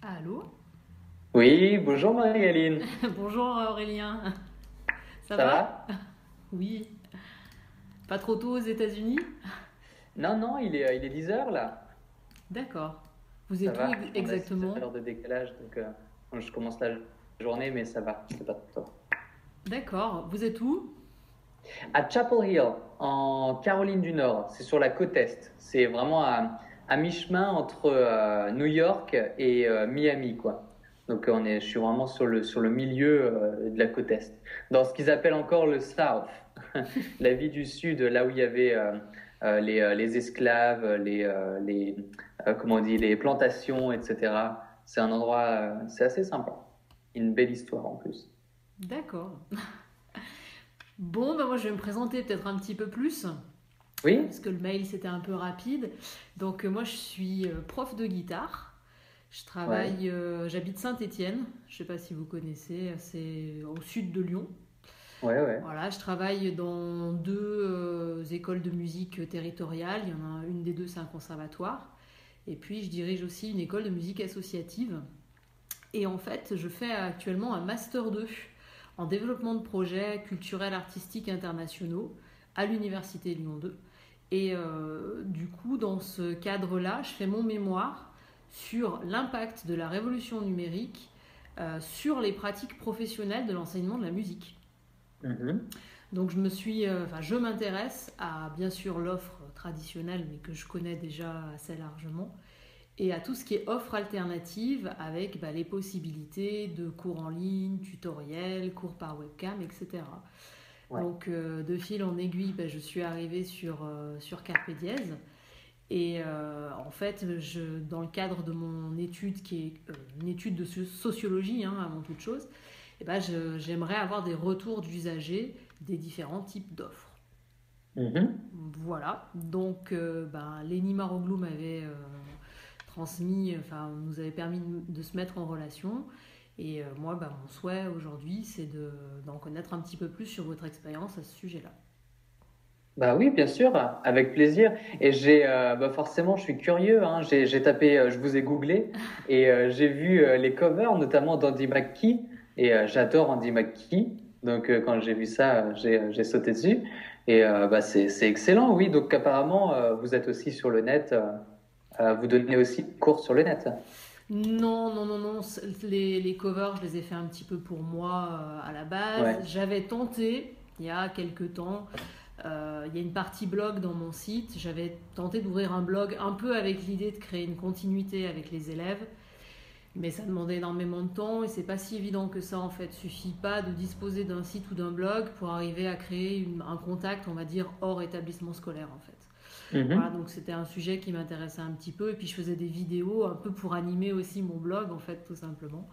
Allô? Oui, bonjour Marie-Aline. Bonjour Aurélien. Ça Ça va? va? Oui. Pas trop tôt aux États-Unis? Non, non, il est 10 heures là. D'accord. Vous Ça êtes où va. On a 6 exactement? heures de décalage, donc je commence la journée, mais ça va, c'est pas trop tôt. D'accord. Vous êtes où? À Chapel Hill, en Caroline du Nord, c'est sur la côte est. C'est vraiment à mi-chemin entre New York et Miami, quoi. Donc je suis vraiment sur le milieu de la côte est. Dans ce qu'ils appellent encore le South, la vie du Sud, là où il y avait les esclaves, comment on dit, les plantations, etc. C'est un endroit, c'est assez sympa. Une belle histoire en plus. D'accord. Bon, ben moi je vais me présenter peut-être un petit peu plus, Oui? parce que le mail c'était un peu rapide. Donc moi je suis prof de guitare. Je Ouais. travaille, j'habite Saint-Étienne. Je sais pas si vous connaissez, c'est au sud de Lyon. Ouais, ouais. Voilà, je travaille dans deux écoles de musique territoriales. Il y en a une des deux, c'est un conservatoire. Et puis, je dirige aussi une école de musique associative. Et en fait, je fais actuellement un Master 2 en développement de projets culturels, artistiques internationaux à l'Université Lyon 2. Et du coup, dans ce cadre-là, je fais mon mémoire sur l'impact de la révolution numérique sur les pratiques professionnelles de l'enseignement de la musique. Mhm. Donc je m'intéresse à bien sûr l'offre traditionnelle, mais que je connais déjà assez largement, et à tout ce qui est offre alternative avec les possibilités de cours en ligne, tutoriels, cours par webcam, etc. Ouais. Donc de fil en aiguille, je suis arrivée sur Carpe Diez. Et en fait, dans le cadre de mon étude, qui est une étude de sociologie avant toute chose, j'aimerais avoir des retours d'usagers des différents types d'offres. Mhm. Voilà, donc Lenny Maroglou m'avait transmis, enfin nous avait permis de se mettre en relation. Et moi, mon souhait aujourd'hui, c'est d'en connaître un petit peu plus sur votre expérience à ce sujet-là. Bah oui, bien sûr, avec plaisir. Et forcément, je suis curieux, hein. J'ai tapé, je vous ai googlé et j'ai vu les covers, notamment d'Andy McKee. Et j'adore Andy McKee. Donc quand j'ai vu ça, j'ai sauté dessus. Et c'est excellent, oui. Donc apparemment, vous êtes aussi sur le net. Vous donnez aussi des cours sur le net. Non, non, non, non. Les covers, je les ai fait un petit peu pour moi à la base. Ouais, J'avais tenté, il y a quelques temps, il y a une partie blog dans mon site. J'avais tenté d'ouvrir un blog un peu avec l'idée de créer une continuité avec les élèves. Mais ça demandait énormément de temps et c'est pas si évident que ça en fait. Il suffit pas de disposer d'un site ou d'un blog pour arriver à créer un contact, on va dire, hors établissement scolaire en fait. Voilà, Mhm. donc c'était un sujet qui m'intéressait un petit peu. Et puis je faisais des vidéos un peu pour animer aussi mon blog, en fait, tout simplement.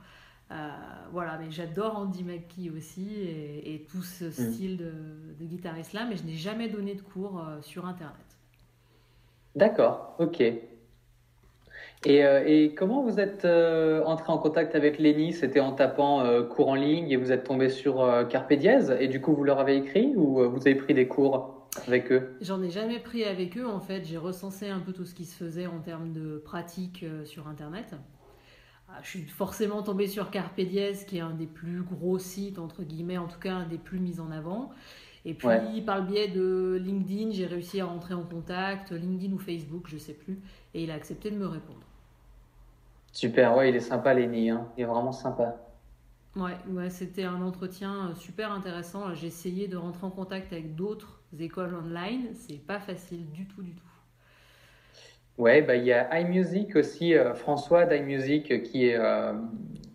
Voilà, mais j'adore Andy McKee aussi et tout ce Mhm. style de guitariste-là, mais je n'ai jamais donné de cours sur Internet. D'accord, ok. Et comment vous êtes entré en contact avec Lenny? C'était en tapant cours en ligne et vous êtes tombé sur Carpe Diez et du coup vous leur avez écrit ou vous avez pris des cours avec eux? J'en ai jamais pris avec eux, en fait. J'ai recensé un peu tout ce qui se faisait en termes de pratique sur Internet. Je suis forcément tombée sur Carpe Diez, qui est un des plus gros sites, entre guillemets, en tout cas un des plus mis en avant. Et Ouais, puis, par le biais de LinkedIn, j'ai réussi à rentrer en contact, LinkedIn ou Facebook, je sais plus, et il a accepté de me répondre. super, ouais, il est sympa Lenny, hein. Il est vraiment sympa. Ouais, ouais, c'était un entretien super intéressant. J'ai essayé de rentrer en contact avec d'autres écoles online, c'est pas facile du tout, du tout. Ouais, bah il y a iMusic aussi, François d'iMusic qui est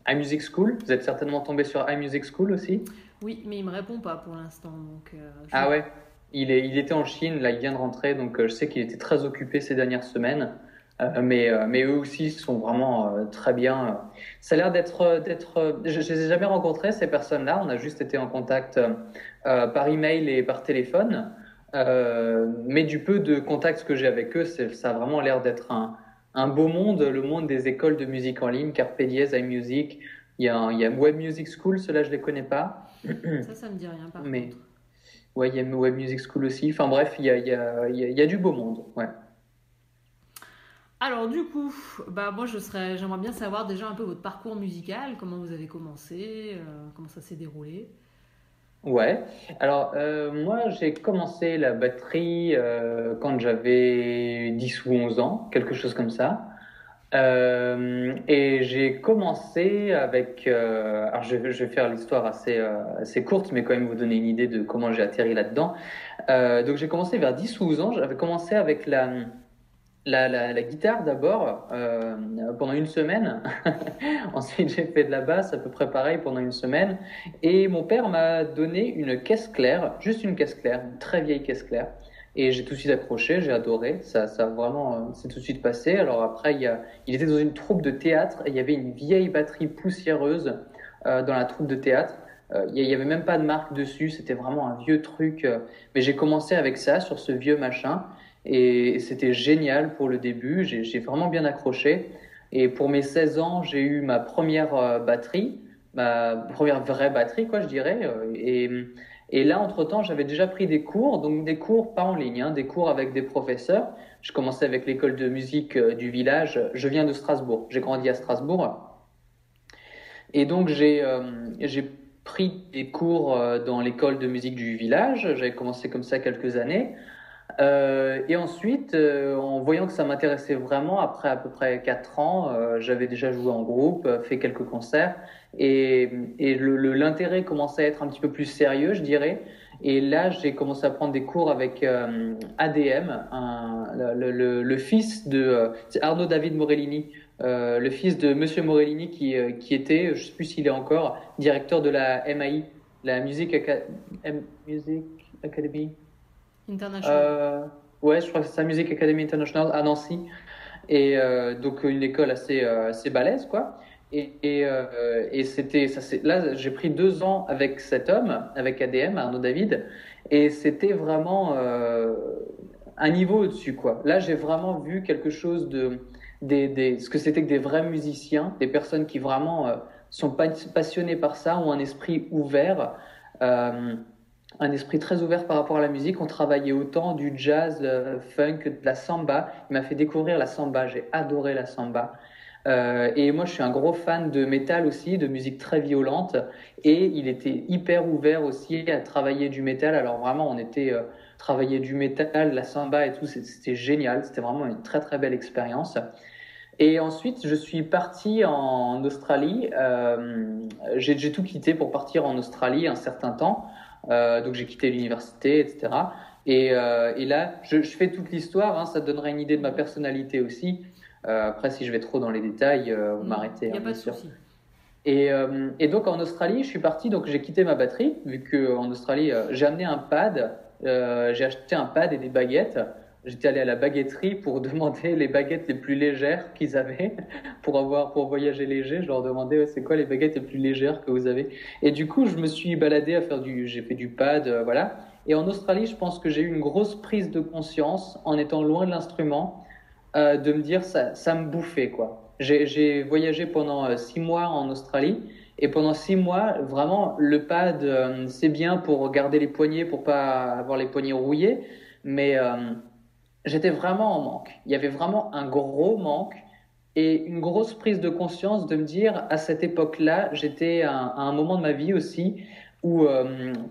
iMusic School. Vous êtes certainement tombé sur iMusic School aussi? Oui, mais il me répond pas pour l'instant, donc Ah ouais, il était en Chine, là il vient de rentrer, donc je sais qu'il était très occupé ces dernières semaines. Mais eux aussi sont vraiment très bien. Ça a l'air je les ai jamais rencontrés ces personnes-là. On a juste été en contact par email et par téléphone. Mais du peu de contacts que j'ai avec eux, ça a vraiment l'air d'être un beau monde, le monde des écoles de musique en ligne, Carpe Diez, iMusic. Il y a Web Music School, ceux-là je les connais pas. ça me dit rien par contre. Mais ouais, il y a Web Music School aussi. Enfin bref, il y a du beau monde. Ouais. Alors du coup, moi j'aimerais bien savoir déjà un peu votre parcours musical, comment vous avez commencé, comment ça s'est déroulé. Ouais. Alors, moi, j'ai commencé la batterie quand j'avais 10 ou 11 ans, quelque chose comme ça. Et j'ai commencé avec... alors, je vais faire l'histoire assez courte, mais quand même vous donner une idée de comment j'ai atterri là-dedans. Donc, j'ai commencé vers 10 ou 12 ans. J'avais commencé avec la guitare d'abord pendant une semaine. Ensuite, j'ai fait de la basse à peu près pareil pendant une semaine. Et mon père m'a donné une caisse claire, juste une caisse claire, une très vieille caisse claire. Et j'ai tout de suite accroché, j'ai adoré. Ça vraiment, c'est tout de suite passé. Alors après, il était dans une troupe de théâtre et il y avait une vieille batterie poussiéreuse dans la troupe de théâtre. Il y avait même pas de marque dessus, c'était vraiment un vieux truc. Mais j'ai commencé avec ça, sur ce vieux machin. Et c'était génial pour le début. J'ai vraiment bien accroché. Et pour mes 16 ans, j'ai eu ma première batterie, ma première vraie batterie, quoi, je dirais. Et là, entre-temps, j'avais déjà pris des cours, donc des cours pas en ligne, hein, des cours avec des professeurs. Je commençais avec l'école de musique du village. Je viens de Strasbourg. J'ai grandi à Strasbourg. Et donc, j'ai pris des cours dans l'école de musique du village. J'avais commencé comme ça quelques années. Et ensuite, en voyant que ça m'intéressait vraiment, après à peu près 4 ans, j'avais déjà joué en groupe, fait quelques concerts, et l'intérêt commençait à être un petit peu plus sérieux, je dirais. Et là, j'ai commencé à prendre des cours avec ADM, le fils de c'est Arnaud David Morellini, le fils de Monsieur Morellini qui était, je ne sais plus s'il est encore, directeur de la MAI, la Music Academy. International. Euh, ouais, je crois que c'est ça, Music Academy International à Nancy. Et donc une école assez balèze, quoi. Et c'était ça. Là, j'ai pris 2 ans avec cet homme, avec ADM, Arnaud David, et c'était vraiment un niveau au-dessus, quoi. Là, j'ai vraiment vu quelque chose ce que c'était que des vrais musiciens, des personnes qui vraiment sont passionnées par ça, ont un esprit ouvert. Euh, un esprit très ouvert par rapport à la musique. On travaillait autant du jazz, funk, de la samba. Il m'a fait découvrir la samba. J'ai adoré la samba. Et moi, je suis un gros fan de métal aussi, de musique très violente. Et il était hyper ouvert aussi à travailler du métal. Alors vraiment, on était travailler du métal, la samba et tout. C'était génial. C'était vraiment une très très belle expérience. Et ensuite, je suis parti en Australie. J'ai tout quitté pour partir en Australie un certain temps. Donc j'ai quitté l'université, etc. Et là, je fais toute l'histoire. Hein, ça donnerait une idée de ma personnalité aussi. Après, si je vais trop dans les détails, vous Non, il m'arrêtez, n'y hein, a pas bien de sûr. souci. Et donc en Australie, je suis parti. Donc j'ai quitté ma batterie, vu que en Australie, j'ai amené un pad. J'ai acheté un pad et des baguettes. J'étais allé à la baguetterie pour demander les baguettes les plus légères qu'ils avaient pour voyager léger. Je leur demandais ouais, c'est quoi les baguettes les plus légères que vous avez. Et du coup, je me suis baladé j'ai fait du pad, voilà. Et en Australie, je pense que j'ai eu une grosse prise de conscience en étant loin de l'instrument, de me dire ça me bouffait quoi. J'ai voyagé pendant 6 mois en Australie. Et pendant 6 mois, vraiment, le pad, c'est bien pour garder les poignets, pour pas avoir les poignets rouillés. Mais j'étais vraiment en manque. Il y avait vraiment un gros manque et une grosse prise de conscience de me dire, à cette époque-là, j'étais à un moment de ma vie aussi où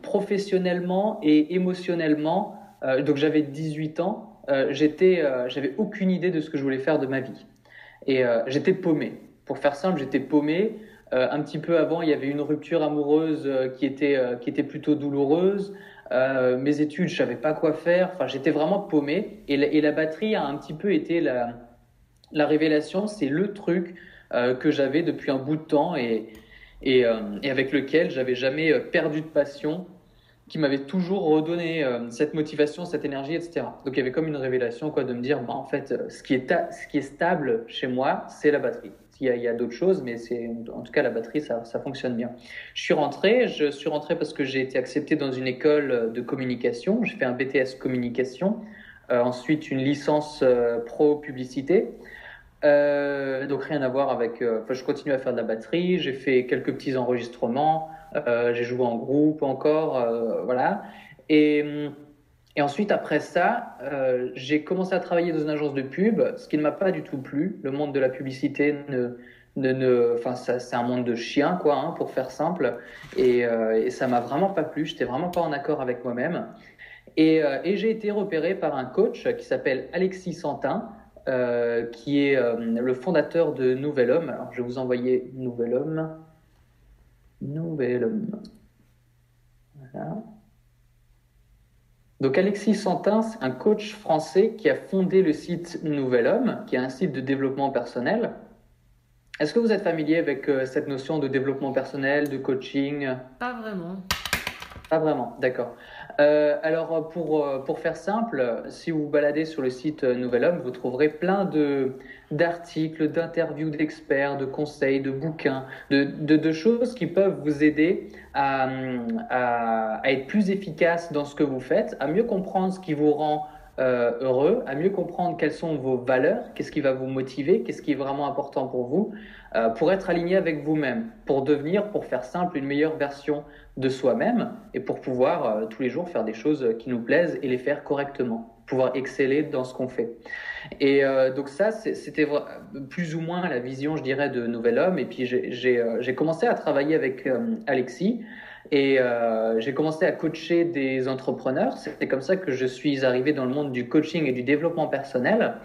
professionnellement et émotionnellement, donc j'avais 18 ans, j'avais aucune idée de ce que je voulais faire de ma vie. Et j'étais paumé. Pour faire simple, j'étais paumé. Un petit peu avant, il y avait une rupture amoureuse qui était plutôt douloureuse. Mes études, je savais pas quoi faire. Enfin, j'étais vraiment paumé. Et la batterie a un petit peu été la révélation. C'est le truc que j'avais depuis un bout de temps et avec lequel j'avais jamais perdu de passion, qui m'avait toujours redonné cette motivation, cette énergie, etc. Donc il y avait comme une révélation quoi, de me dire, bah, en fait, ce qui est stable chez moi, c'est la batterie. Il y a d'autres choses, mais en tout cas la batterie, ça fonctionne bien. Je suis rentré parce que j'ai été accepté dans une école de communication. J'ai fait un BTS communication, ensuite une licence pro publicité. Donc rien à voir avec. Enfin, je continue à faire de la batterie. J'ai fait quelques petits enregistrements. J'ai joué en groupe encore, voilà. Et Et ensuite, après ça, j'ai commencé à travailler dans une agence de pub, ce qui ne m'a pas du tout plu. Le monde de la publicité enfin, c'est un monde de chiens, quoi, hein, pour faire simple. Et ça m'a vraiment pas plu. J'étais vraiment pas en accord avec moi-même. Et j'ai été repéré par un coach qui s'appelle Alexis Santin, qui est le fondateur de Nouvel Homme. Alors, je vais vous envoyer Nouvel Homme. Nouvel Homme. Voilà. Donc Alexis Santin, c'est un coach français qui a fondé le site Nouvel Homme, qui est un site de développement personnel. Est-ce que vous êtes familier avec cette notion de développement personnel, de coaching? Pas vraiment. Pas vraiment, d'accord. Alors pour faire simple, si vous vous baladez sur le site Nouvel Homme, vous trouverez plein d'articles, d'interviews d'experts, de conseils, de bouquins, de choses qui peuvent vous aider à être plus efficace dans ce que vous faites, à mieux comprendre ce qui vous rend heureux, à mieux comprendre quelles sont vos valeurs, qu'est-ce qui va vous motiver, qu'est-ce qui est vraiment important pour vous, pour être aligné avec vous-même, pour devenir, pour faire simple, une meilleure version de soi-même et pour pouvoir tous les jours faire des choses qui nous plaisent et les faire correctement, pouvoir exceller dans ce qu'on fait. Et donc ça, c'était plus ou moins la vision, je dirais, de Nouvel Homme. Et puis j'ai commencé à travailler avec Alexis et j'ai commencé à coacher des entrepreneurs. C'est comme ça que je suis arrivé dans le monde du coaching et du développement personnel.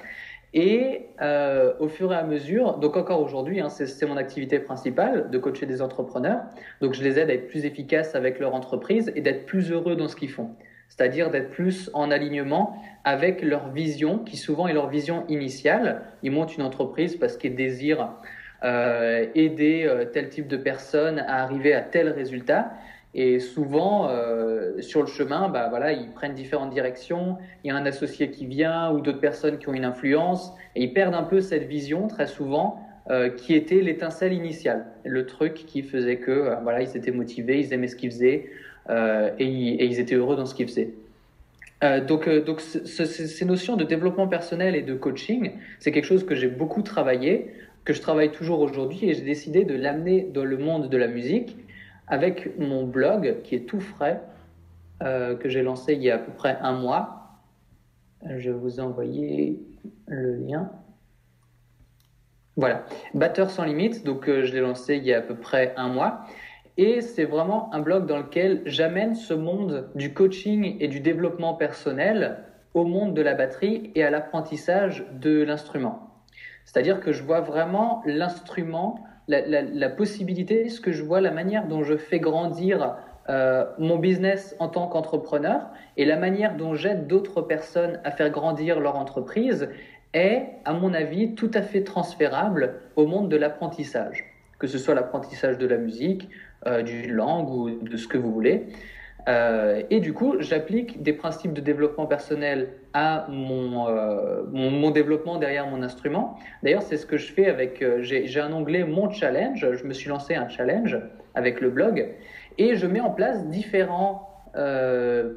Et au fur et à mesure, donc encore aujourd'hui, hein, c'est mon activité principale de coacher des entrepreneurs. Donc je les aide à être plus efficaces avec leur entreprise et d'être plus heureux dans ce qu'ils font. C'est-à-dire d'être plus en alignement avec leur vision, qui souvent est leur vision initiale. Ils montent une entreprise parce qu'ils désirent aider tel type de personnes à arriver à tel résultat. Et souvent, sur le chemin, bah, voilà, ils prennent différentes directions. Il y a un associé qui vient ou d'autres personnes qui ont une influence. Et ils perdent un peu cette vision, très souvent, qui était l'étincelle initiale. Le truc qui faisait que voilà, ils étaient motivés, ils aimaient ce qu'ils faisaient et ils étaient heureux dans ce qu'ils faisaient. Donc ces notions de développement personnel et de coaching, c'est quelque chose que j'ai beaucoup travaillé, que je travaille toujours aujourd'hui et j'ai décidé de l'amener dans le monde de la musique avec mon blog qui est tout frais, que j'ai lancé il y a à peu près un mois. Je vais vous envoyer le lien. Voilà, Batteur sans limite, donc je l'ai lancé il y a à peu près un mois. Et c'est vraiment un blog dans lequel j'amène ce monde du coaching et du développement personnel au monde de la batterie et à l'apprentissage de l'instrument. C'est-à-dire que je vois vraiment l'instrument, la possibilité, ce que je vois, la manière dont je fais grandir mon business en tant qu'entrepreneur et la manière dont j'aide d'autres personnes à faire grandir leur entreprise est, à mon avis, tout à fait transférable au monde de l'apprentissage, que ce soit l'apprentissage de la musique, d'une langue ou de ce que vous voulez. Et du coup, j'applique des principes de développement personnel à mon développement derrière mon instrument. D'ailleurs, c'est ce que je fais avec... j'ai un onglet Mon Challenge. Je me suis lancé un challenge avec le blog. Et je mets en place différents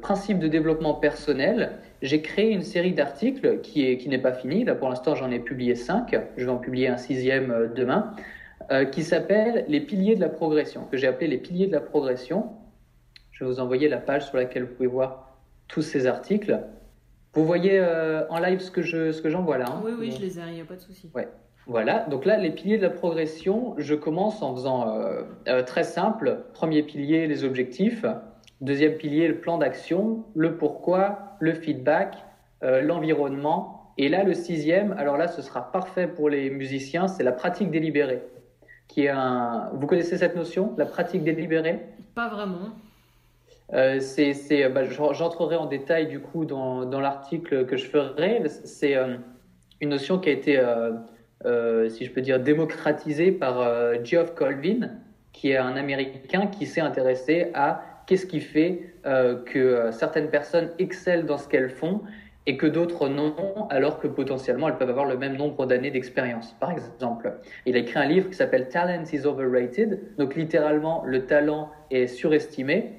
principes de développement personnel. J'ai créé une série d'articles qui n'est pas finie. Là, pour l'instant, j'en ai publié 5. Je vais en publier un 6e demain. Qui s'appelle Les piliers de la progression, que j'ai appelé les piliers de la progression. Je vais vous envoyer la page sur laquelle vous pouvez voir tous ces articles. Vous voyez en live ce que j'envoie là, hein? Oui, je les ai, il n'y a pas de souci. Ouais. Voilà, donc là, les piliers de la progression, je commence en faisant très simple. Premier pilier, les objectifs. Deuxième pilier, le plan d'action, le pourquoi, le feedback, l'environnement. Et là, le 6e, alors là, ce sera parfait pour les musiciens, c'est la pratique délibérée. Vous connaissez cette notion, la pratique délibérée? Pas vraiment. J'entrerai en détail du coup dans l'article que je ferai. C'est une notion qui a été, si je peux dire, démocratisée par Geoff Colvin, qui est un Américain qui s'est intéressé à qu'est-ce qui fait que certaines personnes excellent dans ce qu'elles font et que d'autres non, alors que potentiellement elles peuvent avoir le même nombre d'années d'expérience, par exemple. Il a écrit un livre qui s'appelle Talent is Overrated, donc littéralement le talent est surestimé,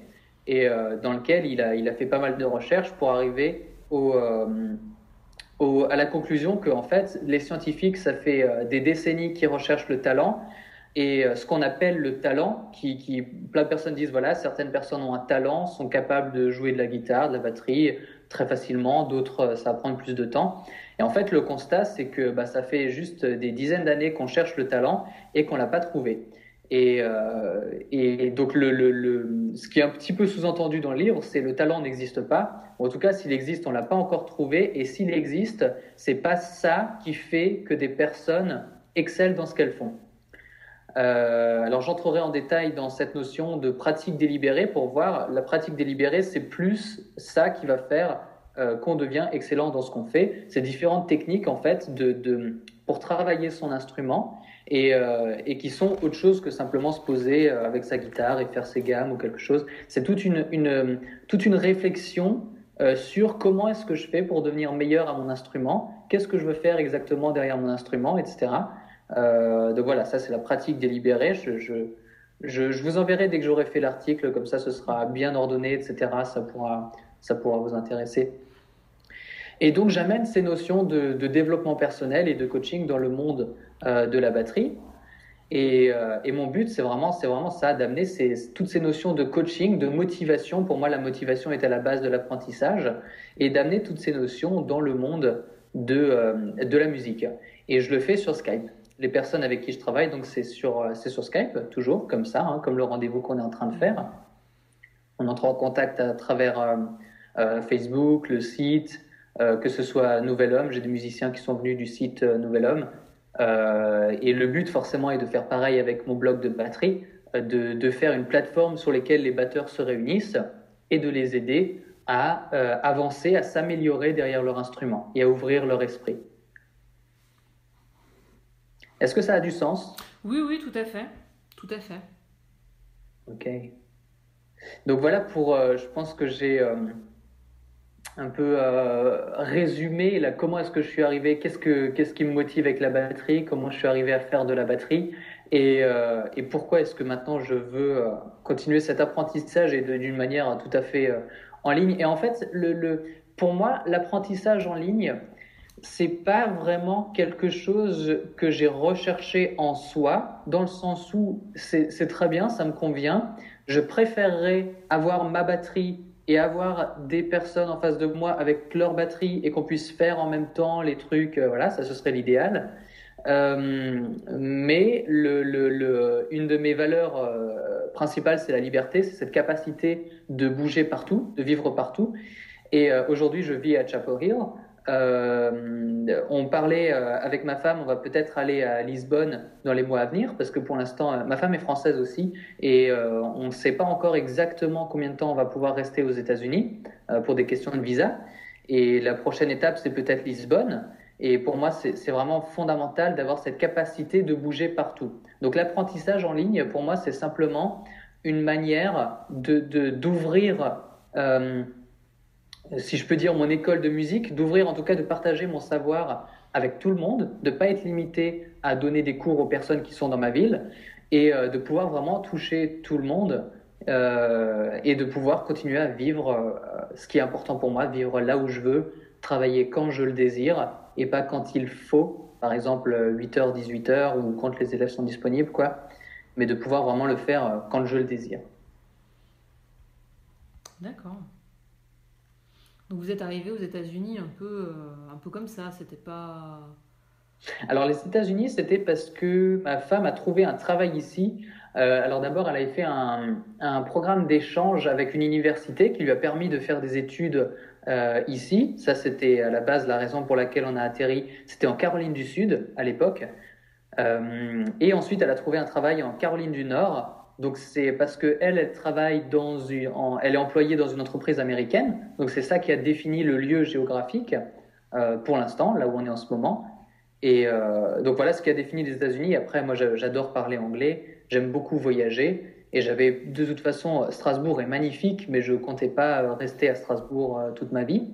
et dans lequel il a fait pas mal de recherches pour arriver à la conclusion que en fait, les scientifiques, ça fait des décennies qu'ils recherchent le talent, et ce qu'on appelle le talent, plein de personnes disent, voilà, certaines personnes ont un talent, sont capables de jouer de la guitare, de la batterie, très facilement, d'autres, ça va prendre plus de temps. Et en fait, le constat, c'est que ça fait juste des dizaines d'années qu'on cherche le talent et qu'on l'a pas trouvé. Et donc, ce qui est un petit peu sous-entendu dans le livre, c'est le talent n'existe pas. En tout cas, s'il existe, on l'a pas encore trouvé. Et s'il existe, c'est pas ça qui fait que des personnes excellent dans ce qu'elles font. Alors j'entrerai en détail dans cette notion de pratique délibérée pour voir la pratique délibérée, c'est plus ça qui va faire qu'on devient excellent dans ce qu'on fait. C'est différentes techniques en fait pour travailler son instrument et qui sont autre chose que simplement se poser avec sa guitare et faire ses gammes ou quelque chose. C'est toute une réflexion sur comment est-ce que je fais pour devenir meilleur à mon instrument, qu'est-ce que je veux faire exactement derrière mon instrument, etc. Donc voilà, ça c'est la pratique délibérée. Je vous enverrai dès que j'aurai fait l'article, comme ça ce sera bien ordonné, etc. Ça pourra vous intéresser. Et donc j'amène ces notions de développement personnel et de coaching dans le monde de la batterie. Et mon but, c'est vraiment ça, d'amener toutes ces notions de coaching, de motivation. Pour moi, la motivation est à la base de l'apprentissage, et d'amener toutes ces notions dans le monde de la musique. Et je le fais sur Skype. Les personnes avec qui je travaille, donc c'est sur Skype, toujours, comme ça, hein, comme le rendez-vous qu'on est en train de faire. On entre en contact à travers Facebook, le site, que ce soit Nouvel Homme. J'ai des musiciens qui sont venus du site Nouvel Homme. Et le but, forcément, est de faire pareil avec mon blog de batterie, de faire une plateforme sur laquelle les batteurs se réunissent et de les aider à avancer, à s'améliorer derrière leur instrument et à ouvrir leur esprit. Est-ce que ça a du sens? Oui, oui, tout à fait. Tout à fait. Ok. Donc voilà je pense que j'ai un peu résumé là, comment est-ce que je suis arrivé, qu'est-ce qui me motive avec la batterie, comment je suis arrivé à faire de la batterie et pourquoi est-ce que maintenant je veux continuer cet apprentissage et d'une manière tout à fait en ligne. Et en fait, pour moi, l'apprentissage en ligne, c'est pas vraiment quelque chose que j'ai recherché en soi, dans le sens où c'est très bien, ça me convient. Je préférerais avoir ma batterie et avoir des personnes en face de moi avec leur batterie et qu'on puisse faire en même temps les trucs, voilà, ça ce serait l'idéal. Mais une de mes valeurs principales, c'est la liberté, c'est cette capacité de bouger partout, de vivre partout. Et aujourd'hui, je vis à Chapel Hill. On parlait avec ma femme, on va peut-être aller à Lisbonne dans les mois à venir, parce que pour l'instant, ma femme est française aussi, et on ne sait pas encore exactement combien de temps on va pouvoir rester aux États-Unis pour des questions de visa. Et la prochaine étape, c'est peut-être Lisbonne. Et pour moi, c'est vraiment fondamental d'avoir cette capacité de bouger partout. Donc l'apprentissage en ligne, pour moi, c'est simplement une manière d'ouvrir si je peux dire, mon école de musique, d'ouvrir en tout cas, de partager mon savoir avec tout le monde, de ne pas être limité à donner des cours aux personnes qui sont dans ma ville et de pouvoir vraiment toucher tout le monde et de pouvoir continuer à vivre ce qui est important pour moi, vivre là où je veux, travailler quand je le désire et pas quand il faut, par exemple 8h, 18h ou quand les élèves sont disponibles, quoi, mais de pouvoir vraiment le faire quand je le désire. D'accord. Donc vous êtes arrivé aux États-Unis un peu comme ça, c'était pas... Alors les États-Unis, c'était parce que ma femme a trouvé un travail ici. Alors d'abord, elle avait fait un programme d'échange avec une université qui lui a permis de faire des études ici. Ça, c'était à la base la raison pour laquelle on a atterri. C'était en Caroline du Sud à l'époque. Et ensuite, elle a trouvé un travail en Caroline du Nord. Donc c'est parce que elle travaille elle est employée dans une entreprise américaine. Donc c'est ça qui a défini le lieu géographique pour l'instant, là où on est en ce moment. Et donc voilà ce qui a défini les États-Unis. Après, moi, j'adore parler anglais. J'aime beaucoup voyager. Et j'avais de toute façon, Strasbourg est magnifique, mais je comptais pas rester à Strasbourg toute ma vie.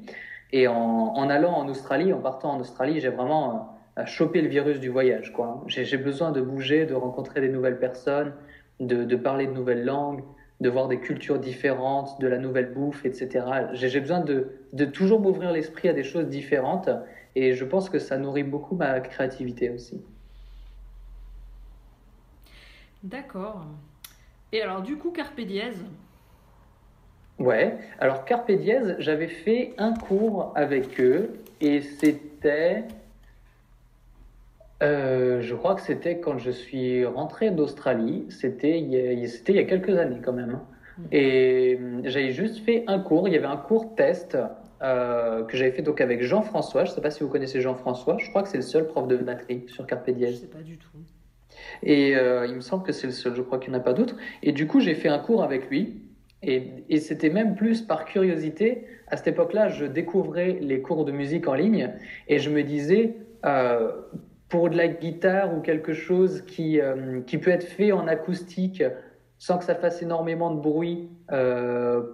Et en allant en Australie, en partant en Australie, j'ai vraiment chopé le virus du voyage, quoi. J'ai besoin de bouger, de rencontrer des nouvelles personnes, de parler de nouvelles langues, de voir des cultures différentes, de la nouvelle bouffe, etc. J'ai besoin de toujours m'ouvrir l'esprit à des choses différentes et je pense que ça nourrit beaucoup ma créativité aussi. D'accord. Et alors du coup, Carpe Diez, Ouais, alors Carpe Diez, j'avais fait un cours avec eux et je crois que c'était quand je suis rentré d'Australie, c'était il y a quelques années quand même, hein. Mm. Et j'avais juste fait un cours, il y avait un cours test que j'avais fait donc avec Jean-François, je ne sais pas si vous connaissez Jean-François, je crois que c'est le seul prof de batterie sur Carpe Je Diez. sais pas du tout. Et il me semble que c'est le seul, je crois qu'il n'y en a pas d'autres. Et du coup, j'ai fait un cours avec lui. Et c'était même plus par curiosité. À cette époque-là, je découvrais les cours de musique en ligne et je me disais, euh, pour de la guitare ou quelque chose qui peut être fait en acoustique sans que ça fasse énormément de bruit,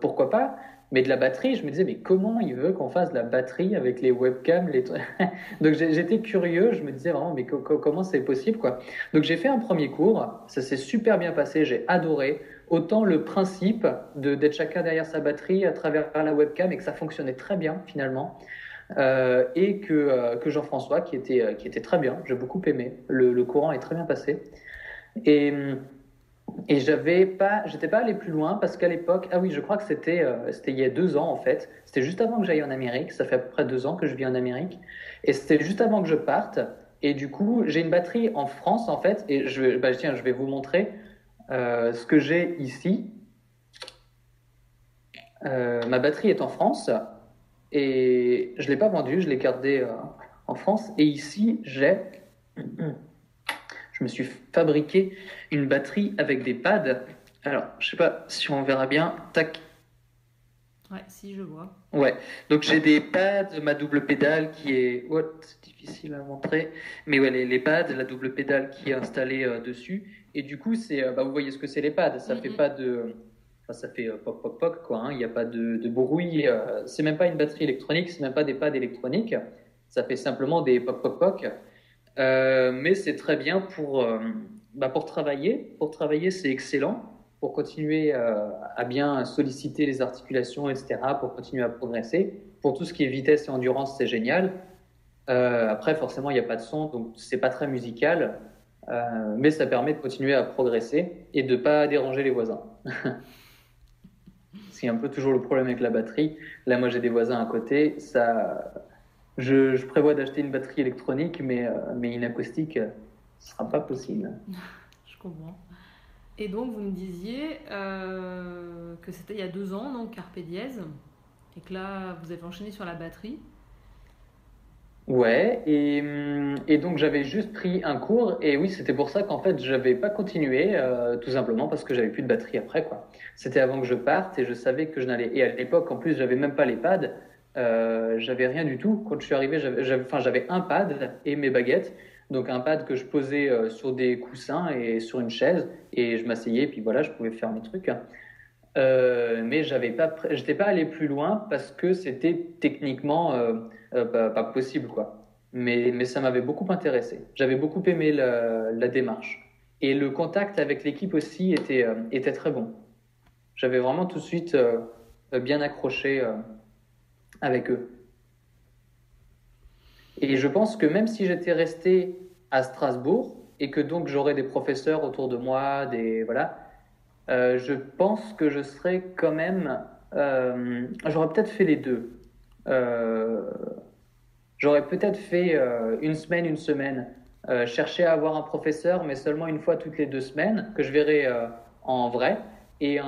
pourquoi pas? Mais de la batterie, je me disais, mais comment il veut qu'on fasse de la batterie avec les webcams, les trucs. Donc j'étais curieux, je me disais vraiment, mais comment c'est possible, quoi. Donc j'ai fait un premier cours, ça s'est super bien passé, j'ai adoré. Autant le principe d'être chacun derrière sa batterie à travers la webcam et que ça fonctionnait très bien finalement. Et que Jean-François qui était très bien, j'ai beaucoup aimé. Le courant est très bien passé. Et, j'étais pas allé plus loin parce qu'à l'époque, ah oui, je crois que c'était il y a 2 ans en fait. C'était juste avant que j'aille en Amérique. Ça fait à peu près 2 ans que je vis en Amérique. Et c'était juste avant que je parte. Et du coup, j'ai une batterie en France en fait. Et tiens, je vais vous montrer ce que j'ai ici. Ma batterie est en France et je l'ai pas vendue, je l'ai gardée en France. Et ici, je me suis fabriqué une batterie avec des pads. Alors, je sais pas si on verra bien. Tac. Ouais, si je vois. Ouais. Donc j'ai des pads, ma double pédale qui est, c'est difficile à montrer, mais ouais, les pads, la double pédale qui est installée dessus. Et du coup, vous voyez ce que c'est les pads. Ça fait Mm, pas de, enfin, ça fait poc poc poc quoi, hein. Il n'y a pas de bruit. C'est même pas une batterie électronique, c'est même pas des pads électroniques. Ça fait simplement des poc poc poc. Mais c'est très bien pour travailler. Pour travailler, c'est excellent. Pour continuer à bien solliciter les articulations, etc., pour continuer à progresser. Pour tout ce qui est vitesse et endurance, c'est génial. Après, forcément, il n'y a pas de son, donc c'est pas très musical. Mais ça permet de continuer à progresser et de ne pas déranger les voisins. C'est un peu toujours le problème avec la batterie. Là, moi, j'ai des voisins à côté. Je prévois d'acheter une batterie électronique, mais une acoustique, ce sera pas possible. Je comprends. Et donc, vous me disiez que c'était il y a 2 ans, donc Carpe Diez, et que là, vous avez enchaîné sur la batterie. Ouais, et donc j'avais juste pris un cours, et oui, c'était pour ça qu'en fait, j'avais pas continué, tout simplement parce que j'avais plus de batterie après, quoi. C'était avant que je parte, et je savais que je n'allais. Et à l'époque, en plus, j'avais même pas les pads, j'avais rien du tout. Quand je suis arrivé, j'avais un pad et mes baguettes. Donc un pad que je posais sur des coussins et sur une chaise, et je m'asseyais, puis voilà, je pouvais faire mes trucs. Mais j'étais pas allé plus loin parce que c'était techniquement pas possible, quoi. Mais ça m'avait beaucoup intéressé. J'avais beaucoup aimé la démarche. Et le contact avec l'équipe aussi était très bon. J'avais vraiment tout de suite bien accroché avec eux. Et je pense que même si j'étais resté à Strasbourg et que donc j'aurais des professeurs autour de moi, voilà, je pense que je serais quand même. J'aurais peut-être fait les deux. Euh, J'aurais peut-être fait une semaine, chercher à avoir un professeur, mais seulement une fois toutes les 2 semaines, que je verrai en vrai, et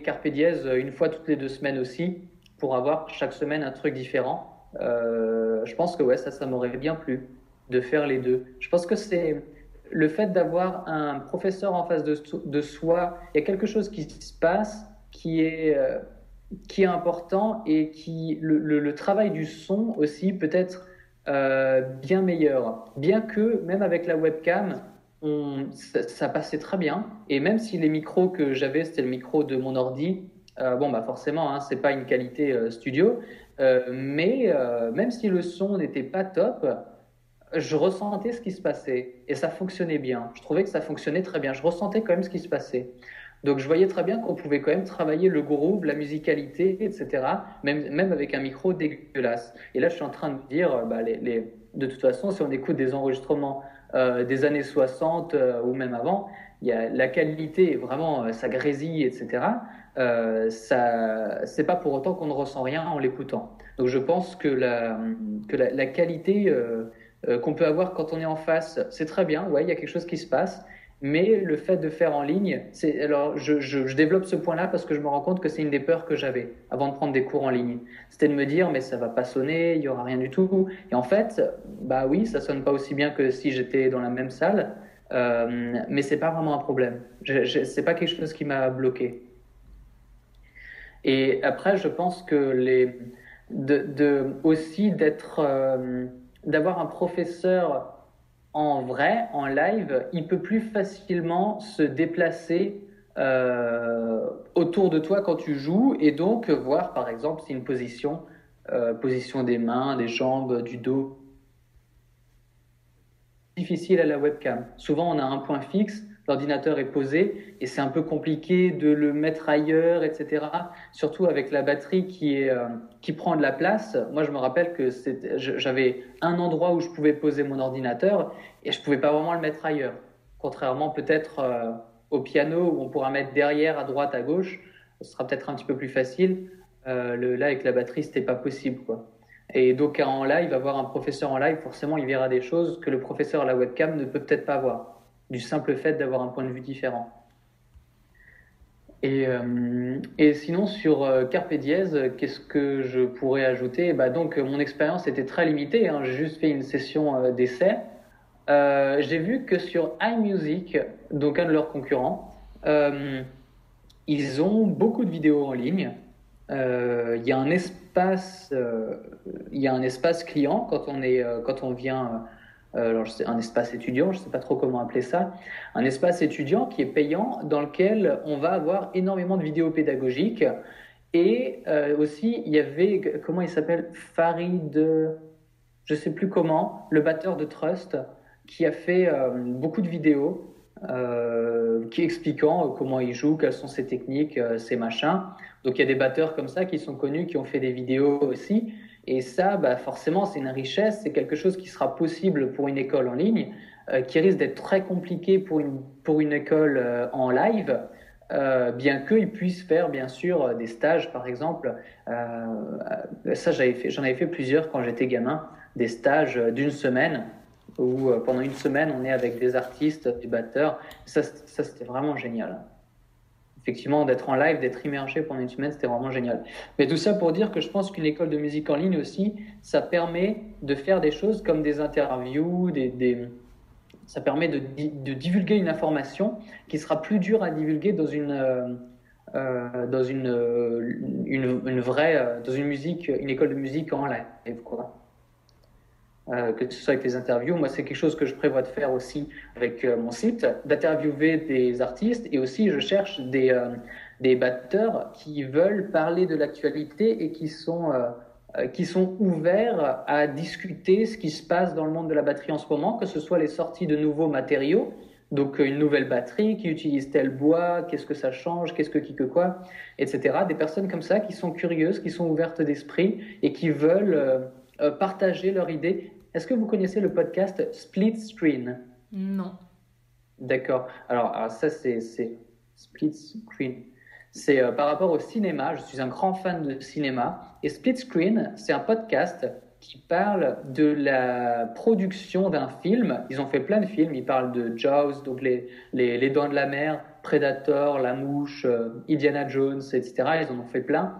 Carpe Diez une fois toutes les 2 semaines aussi, pour avoir chaque semaine un truc différent. Je pense que ouais, ça m'aurait bien plu de faire les deux. Je pense que c'est le fait d'avoir un professeur en face de soi, il y a quelque chose qui se passe qui est important et le travail du son aussi peut être bien meilleur. Bien que même avec la webcam, ça passait très bien. Et même si les micros que j'avais, c'était le micro de mon ordi, bon, bah forcément, hein, c'est pas une qualité studio. Mais même si le son n'était pas top, je ressentais ce qui se passait et ça fonctionnait bien. Je trouvais que ça fonctionnait très bien. Je ressentais quand même ce qui se passait. Donc je voyais très bien qu'on pouvait quand même travailler le groove, la musicalité, etc. Même avec un micro dégueulasse. Et là, je suis en train de me dire, de toute façon, si on écoute des enregistrements des années 60 ou même avant, la qualité, vraiment, ça grésille, etc. C'est pas pour autant qu'on ne ressent rien en l'écoutant. Donc je pense que la qualité qu'on peut avoir quand on est en face, c'est très bien, ouais, il y a quelque chose qui se passe, mais le fait de faire en ligne, alors je développe ce point-là parce que je me rends compte que c'est une des peurs que j'avais avant de prendre des cours en ligne. C'était de me dire, mais ça va pas sonner, il y aura rien du tout. Et en fait, bah oui, ça sonne pas aussi bien que si j'étais dans la même salle, mais c'est pas vraiment un problème. C'est pas quelque chose qui m'a bloqué. Et après, je pense que aussi d'avoir un professeur en vrai, en live, il peut plus facilement se déplacer autour de toi quand tu joues et donc voir, par exemple, si une position des mains, des jambes, du dos, difficile à la webcam. Souvent, on a un point fixe, l'ordinateur est posé et c'est un peu compliqué de le mettre ailleurs, etc. Surtout avec la batterie qui prend de la place. Moi, je me rappelle que j'avais un endroit où je pouvais poser mon ordinateur et je pouvais pas vraiment le mettre ailleurs. Contrairement peut-être au piano où on pourra mettre derrière, à droite, à gauche, ce sera peut-être un petit peu plus facile. Là, avec la batterie, c'était pas possible, quoi. Et donc en live, avoir un professeur en live, forcément, il verra des choses que le professeur à la webcam ne peut peut-être pas voir, du simple fait d'avoir un point de vue différent. Et sinon, sur Carpe Diez, qu'est-ce que je pourrais ajouter? Bah, donc, mon expérience était très limitée, hein. J'ai juste fait une session d'essai. J'ai vu que sur iMusic, donc un de leurs concurrents, ils ont beaucoup de vidéos en ligne. Il y a un espace, il y a un espace client quand on vient, alors un espace étudiant, je ne sais pas trop comment appeler ça, un espace étudiant qui est payant dans lequel on va avoir énormément de vidéos pédagogiques et aussi il y avait, comment il s'appelle, Farid, je sais plus comment, le batteur de Trust qui a fait beaucoup de vidéos qui expliquant comment il joue, quelles sont ses techniques, ses machins. Donc il y a des batteurs comme ça qui sont connus, qui ont fait des vidéos aussi. Et ça, bah, forcément, c'est une richesse, c'est quelque chose qui sera possible pour une école en ligne, qui risque d'être très compliqué pour une école en live, bien qu'ils puissent faire, bien sûr, des stages, par exemple. Ça, j'en avais fait plusieurs quand j'étais gamin, des stages d'une semaine où pendant une semaine, on est avec des artistes, des batteurs. Ça c'était vraiment génial. Effectivement, d'être en live, d'être immergé pendant une semaine, c'était vraiment génial. Mais tout ça pour dire que je pense qu'une école de musique en ligne aussi, ça permet de faire des choses comme des interviews, ça permet de divulguer une information qui sera plus dure à divulguer dans dans une école de musique en live, quoi. Que ce soit avec les interviews. Moi, c'est quelque chose que je prévois de faire aussi avec mon site, d'interviewer des artistes et aussi je cherche des batteurs qui veulent parler de l'actualité et qui sont ouverts à discuter ce qui se passe dans le monde de la batterie en ce moment, que ce soit les sorties de nouveaux matériaux, donc une nouvelle batterie qui utilise tel bois, qu'est-ce que ça change, qu'est-ce que qui que quoi, etc. Des personnes comme ça qui sont curieuses, qui sont ouvertes d'esprit et qui veulent partager leur idée. Est-ce que vous connaissez le podcast Split Screen? Non. D'accord. Alors ça, c'est Split Screen. C'est par rapport au cinéma. Je suis un grand fan de cinéma. Et Split Screen, c'est un podcast qui parle de la production d'un film. Ils ont fait plein de films. Ils parlent de Jaws, donc les Dents de la Mer, Predator, La Mouche, Indiana Jones, etc. Ils en ont fait plein.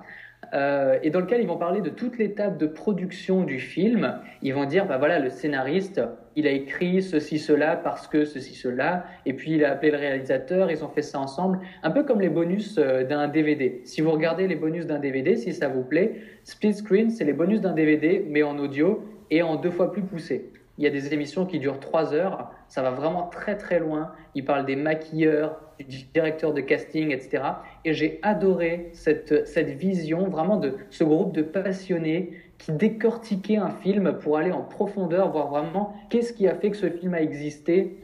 Et dans lequel ils vont parler de toute l'étape de production du film. Ils vont dire, bah voilà, le scénariste, il a écrit ceci, cela, parce que ceci, cela, et puis il a appelé le réalisateur, ils ont fait ça ensemble, un peu comme les bonus d'un DVD. Si vous regardez les bonus d'un DVD, si ça vous plaît, Split Screen, c'est les bonus d'un DVD, mais en audio et en 2 fois plus poussé. Il y a des émissions qui durent 3 heures, ça va vraiment très très loin. Ils parlent des maquilleurs, du directeur de casting, etc. Et j'ai adoré cette vision vraiment de ce groupe de passionnés qui décortiquaient un film pour aller en profondeur, voir vraiment qu'est-ce qui a fait que ce film a existé,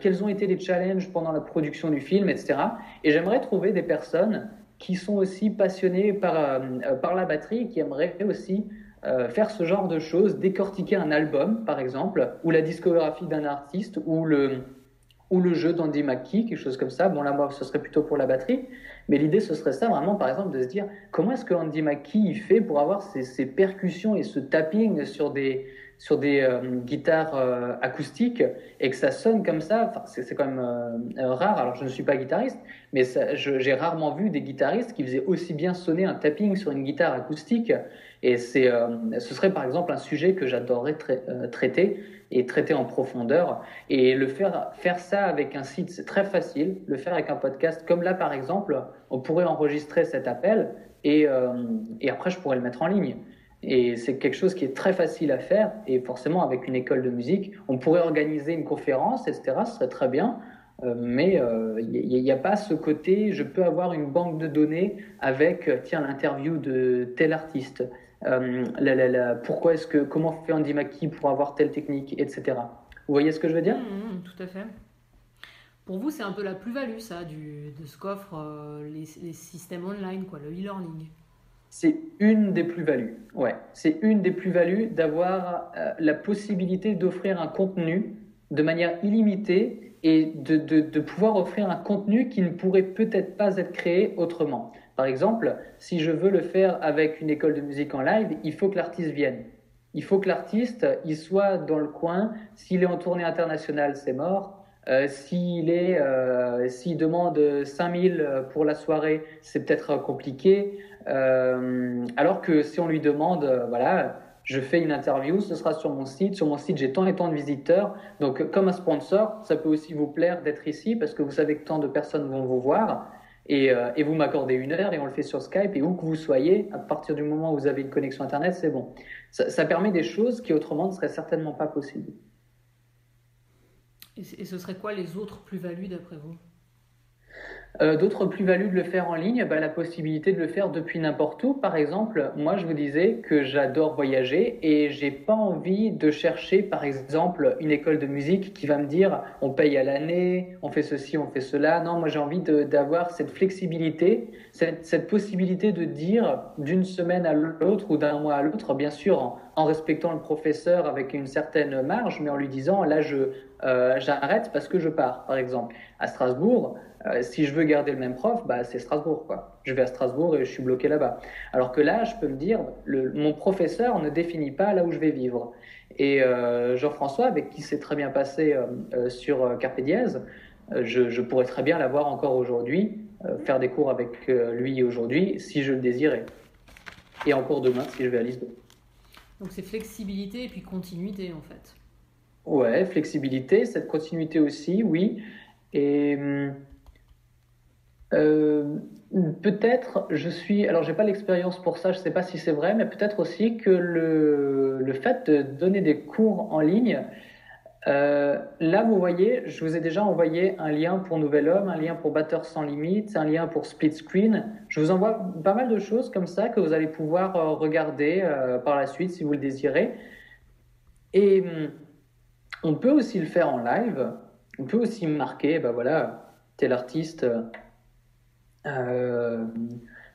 quels ont été les challenges pendant la production du film, etc. Et j'aimerais trouver des personnes qui sont aussi passionnées par la batterie, qui aimeraient aussi faire ce genre de choses, décortiquer un album par exemple, ou la discographie d'un artiste, ou ou le jeu d'Andy McKee, quelque chose comme ça. Bon, là, moi, ce serait plutôt pour la batterie. Mais l'idée, ce serait ça, vraiment, par exemple, de se dire comment est-ce que Andy McKee il fait pour avoir ces percussions et ce tapping sur des guitares acoustiques et que ça sonne comme ça. Enfin, c'est quand même rare. Alors, je ne suis pas guitariste, mais j'ai rarement vu des guitaristes qui faisaient aussi bien sonner un tapping sur une guitare acoustique. Et ce serait, par exemple, un sujet que j'adorerais traiter et traiter en profondeur. Et faire ça avec un site, c'est très facile. Le faire avec un podcast, comme là, par exemple, on pourrait enregistrer cet appel et après, je pourrais le mettre en ligne. Et c'est quelque chose qui est très facile à faire. Et forcément, avec une école de musique, on pourrait organiser une conférence, etc. Ce serait très bien. Mais il n'y a pas ce côté, je peux avoir une banque de données avec, tiens, l'interview de tel artiste. Comment fait Andy McKee pour avoir telle technique, etc. Vous voyez ce que je veux dire? Tout à fait. Pour vous, c'est un peu la plus-value, ça, de ce qu'offrent les systèmes online, quoi, le e-learning. C'est une des plus-values. Ouais, c'est une des plus-values d'avoir la possibilité d'offrir un contenu de manière illimitée et de pouvoir offrir un contenu qui ne pourrait peut-être pas être créé autrement. Par exemple, si je veux le faire avec une école de musique en live, il faut que l'artiste vienne. Il faut que l'artiste il soit dans le coin. S'il est en tournée internationale, c'est mort. S'il demande 5000 pour la soirée, c'est peut-être compliqué. Alors que si on lui demande, voilà, je fais une interview, ce sera sur mon site. Sur mon site, j'ai tant et tant de visiteurs. Donc, comme un sponsor, ça peut aussi vous plaire d'être ici parce que vous savez que tant de personnes vont vous voir. Et vous m'accordez 1 heure et on le fait sur Skype. Et où que vous soyez, à partir du moment où vous avez une connexion Internet, c'est bon. Ça permet des choses qui autrement ne seraient certainement pas possibles. Et ce serait quoi les autres plus-values d'après vous? D'autres plus-values de le faire en ligne, la possibilité de le faire depuis n'importe où. Par exemple, moi je vous disais que j'adore voyager et j'ai pas envie de chercher par exemple une école de musique qui va me dire on paye à l'année, on fait ceci, on fait cela. Non, moi j'ai envie d'avoir cette flexibilité, cette possibilité de dire d'une semaine à l'autre ou d'un mois à l'autre, bien sûr en respectant le professeur avec une certaine marge, mais en lui disant là j'arrête parce que je pars. Par exemple, à Strasbourg. Si je veux garder le même prof, c'est Strasbourg, quoi. Je vais à Strasbourg et je suis bloqué là-bas. Alors que là, je peux me dire, mon professeur ne définit pas là où je vais vivre. Et Jean-François, avec qui c'est très bien passé sur Carpe Dièse, je pourrais très bien l'avoir encore aujourd'hui, faire des cours avec lui aujourd'hui, si je le désirais. Et encore demain, si je vais à Lisbonne. Donc c'est flexibilité et puis continuité, en fait. Ouais, flexibilité, cette continuité aussi, oui. Et peut-être, alors j'ai pas l'expérience pour ça, je sais pas si c'est vrai, mais peut-être aussi que le fait de donner des cours en ligne, là vous voyez, je vous ai déjà envoyé un lien pour Nouvel Homme, un lien pour Batteur sans limite, un lien pour Split Screen. Je vous envoie pas mal de choses comme ça que vous allez pouvoir regarder par la suite si vous le désirez. Et on peut aussi le faire en live, on peut aussi marquer, voilà, tel artiste.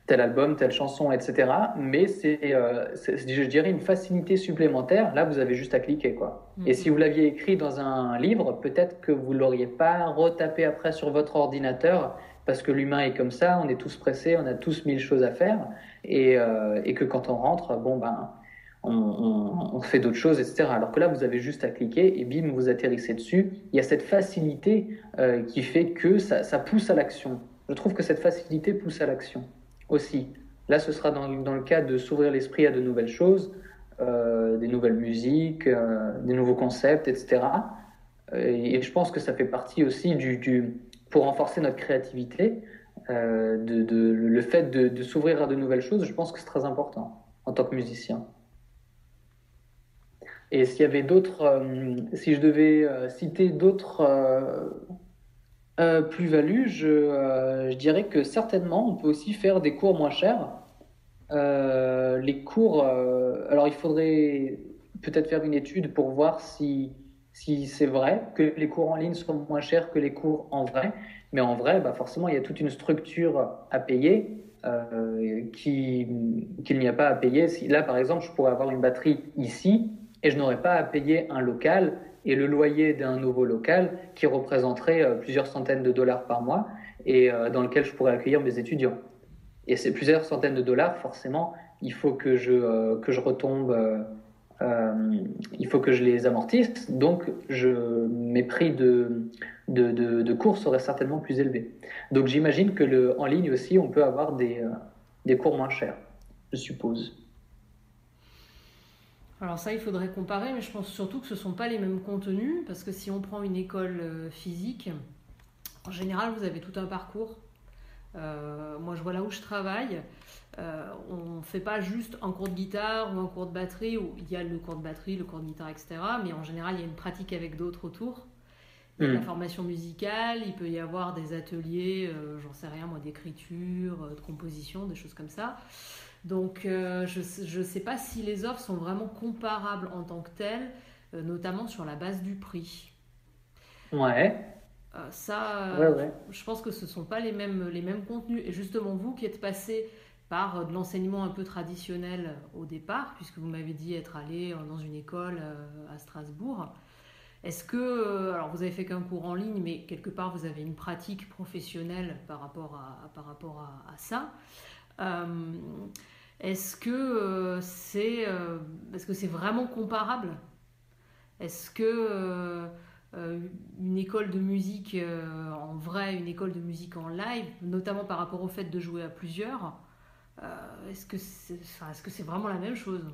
Tel album, telle chanson, etc. Mais je dirais, une facilité supplémentaire. Là, vous avez juste à cliquer, quoi. Et si vous l'aviez écrit dans un livre, peut-être que vous ne l'auriez pas retapé après sur votre ordinateur, parce que l'humain est comme ça, on est tous pressés, on a tous 1000 choses à faire, et que quand on rentre, on fait d'autres choses, etc. Alors que là, vous avez juste à cliquer, et bim, vous atterrissez dessus. Il y a cette facilité qui fait que ça pousse à l'action. Je trouve que cette facilité pousse à l'action aussi. Là, ce sera dans le cas de s'ouvrir l'esprit à de nouvelles choses, des nouvelles musiques, des nouveaux concepts, etc. Et je pense que ça fait partie aussi pour renforcer notre créativité, le fait de s'ouvrir à de nouvelles choses, je pense que c'est très important en tant que musicien. Et s'il y avait si je devais citer d'autres plus-value, je dirais que certainement, on peut aussi faire des cours moins chers. Les cours, alors il faudrait peut-être faire une étude pour voir si c'est vrai que les cours en ligne sont moins chers que les cours en vrai. Mais en vrai, forcément, il y a toute une structure à payer qu'il n'y a pas à payer. Là, par exemple, je pourrais avoir une batterie ici et je n'aurais pas à payer un local et le loyer d'un nouveau local qui représenterait plusieurs centaines de dollars par mois et dans lequel je pourrais accueillir mes étudiants. Et ces plusieurs centaines de dollars, forcément, il faut que je retombe, il faut que je les amortisse. Donc, mes prix de cours seraient certainement plus élevés. Donc, j'imagine que en ligne aussi, on peut avoir des cours moins chers, je suppose. Alors ça, il faudrait comparer, mais je pense surtout que ce ne sont pas les mêmes contenus, parce que si on prend une école physique, en général, vous avez tout un parcours. Moi, je vois là où je travaille, on ne fait pas juste un cours de guitare ou un cours de batterie, où il y a le cours de batterie, le cours de guitare, etc. Mais en général, il y a une pratique avec d'autres autour. Il y a de la formation musicale, il peut y avoir des ateliers, j'en sais rien moi, d'écriture, de composition, des choses comme ça. Donc je ne sais pas si les offres sont vraiment comparables en tant que telles, notamment sur la base du prix. Ouais. Ouais. Je pense que ce ne sont pas les mêmes contenus. Et justement, vous qui êtes passé par de l'enseignement un peu traditionnel au départ, puisque vous m'avez dit être allé dans une école à Strasbourg, est-ce que, alors vous avez fait qu'un cours en ligne, mais quelque part vous avez une pratique professionnelle par rapport à ça. Est-ce que c'est vraiment comparable? Est-ce que une école de musique en vrai, une école de musique en live, notamment par rapport au fait de jouer à plusieurs, est-ce que c'est vraiment la même chose?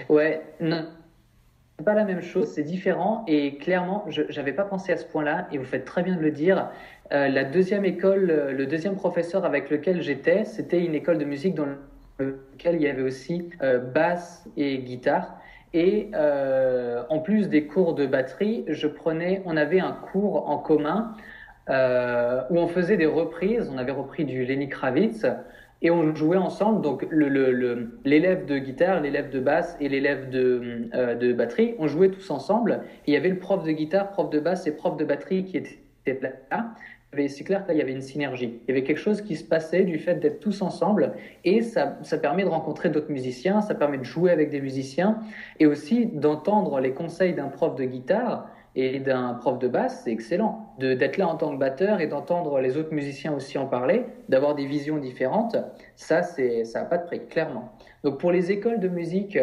Ouais, non, c'est pas la même chose, c'est différent et clairement, je n'avais pas pensé à ce point-là et vous faites très bien de le dire. La deuxième école, le deuxième professeur avec lequel j'étais, c'était une école de musique dans laquelle il y avait aussi basse et guitare. Et en plus des cours de batterie, on avait un cours en commun où on faisait des reprises. On avait repris du Lenny Kravitz et on jouait ensemble. Donc l'élève de guitare, l'élève de basse et l'élève de batterie, on jouait tous ensemble. Et il y avait le prof de guitare, prof de basse et prof de batterie qui étaient là. C'est clair qu'il y avait une synergie. Il y avait quelque chose qui se passait du fait d'être tous ensemble et ça permet de rencontrer d'autres musiciens, ça permet de jouer avec des musiciens et aussi d'entendre les conseils d'un prof de guitare et d'un prof de basse. C'est excellent d'être là en tant que batteur et d'entendre les autres musiciens aussi en parler, d'avoir des visions différentes. Ça n'a pas de prix, clairement. Donc pour les écoles de musique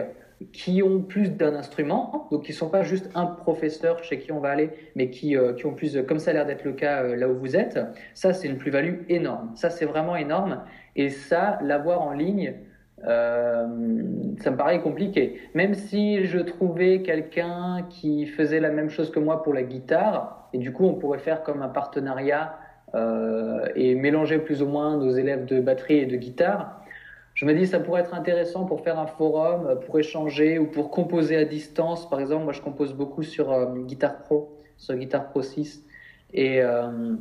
qui ont plus d'un instrument, donc qui ne sont pas juste un professeur chez qui on va aller, mais qui ont plus, comme ça a l'air d'être le cas là où vous êtes, ça c'est une plus-value énorme. Ça c'est vraiment énorme. Et ça, l'avoir en ligne, ça me paraît compliqué. Même si je trouvais quelqu'un qui faisait la même chose que moi pour la guitare, et du coup on pourrait faire comme un partenariat et mélanger plus ou moins nos élèves de batterie et de guitare. Je me dis ça pourrait être intéressant pour faire un forum, pour échanger ou pour composer à distance. Par exemple, moi je compose beaucoup sur Guitar Pro, sur Guitar Pro 6. Et, euh,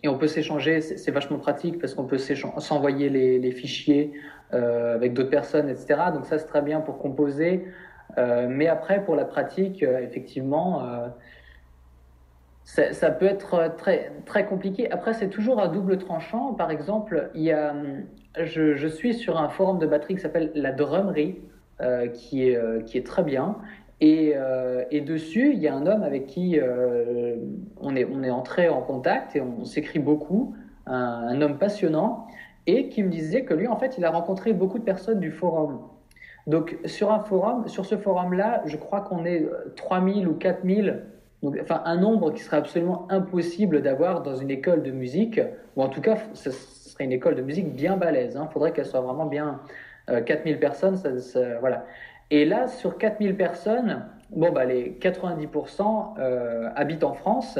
et on peut s'échanger, c'est vachement pratique parce qu'on peut s'envoyer les fichiers avec d'autres personnes, etc. Donc ça c'est très bien pour composer. Mais après, pour la pratique, effectivement, ça peut être très, très compliqué. Après, c'est toujours à double tranchant. Par exemple, je suis sur un forum de batterie qui s'appelle La Drummerie, qui est très bien. Et dessus, il y a un homme avec qui on est entré en contact et on s'écrit beaucoup, un homme passionnant, et qui me disait que lui, en fait, il a rencontré beaucoup de personnes du forum. Donc, sur ce forum-là, je crois qu'on est 3000 ou 4000. Donc, enfin, un nombre qui serait absolument impossible d'avoir dans une école de musique, ou en tout cas, ce serait une école de musique bien balèze. Il faudrait qu'elle soit vraiment bien 4000 personnes. Voilà. Et là, sur 4000 personnes, bon, bah, les 90% habitent en France,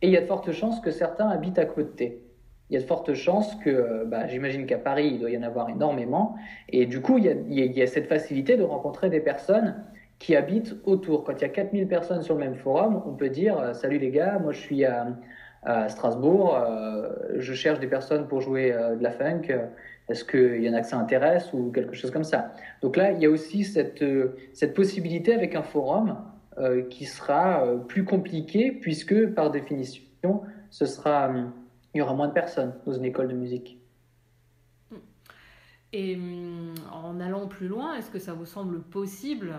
et il y a de fortes chances que certains habitent à côté. Il y a de fortes chances que, bah, j'imagine qu'à Paris, il doit y en avoir énormément. Et du coup, il y a cette facilité de rencontrer des personnes qui habitent autour. Quand il y a 4000 personnes sur le même forum, on peut dire salut les gars, moi je suis à Strasbourg, je cherche des personnes pour jouer de la funk, est-ce qu'il y en a que ça intéresse ou quelque chose comme ça. Donc là, il y a aussi cette possibilité avec un forum qui sera plus compliqué puisque par définition, il y aura moins de personnes dans une école de musique. Et en allant plus loin, est-ce que ça vous semble possible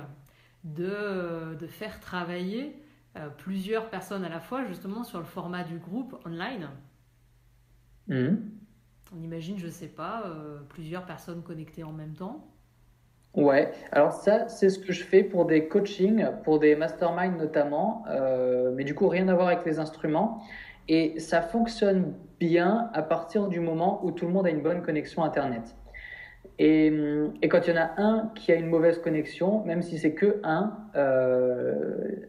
de faire travailler plusieurs personnes à la fois, justement sur le format du groupe online. On imagine, je sais pas, plusieurs personnes connectées en même temps. Ouais, alors ça, c'est ce que je fais pour des coachings, pour des masterminds notamment, mais du coup, rien à voir avec les instruments. Et ça fonctionne bien à partir du moment où tout le monde a une bonne connexion Internet. Et quand il y en a un qui a une mauvaise connexion, même si c'est que un,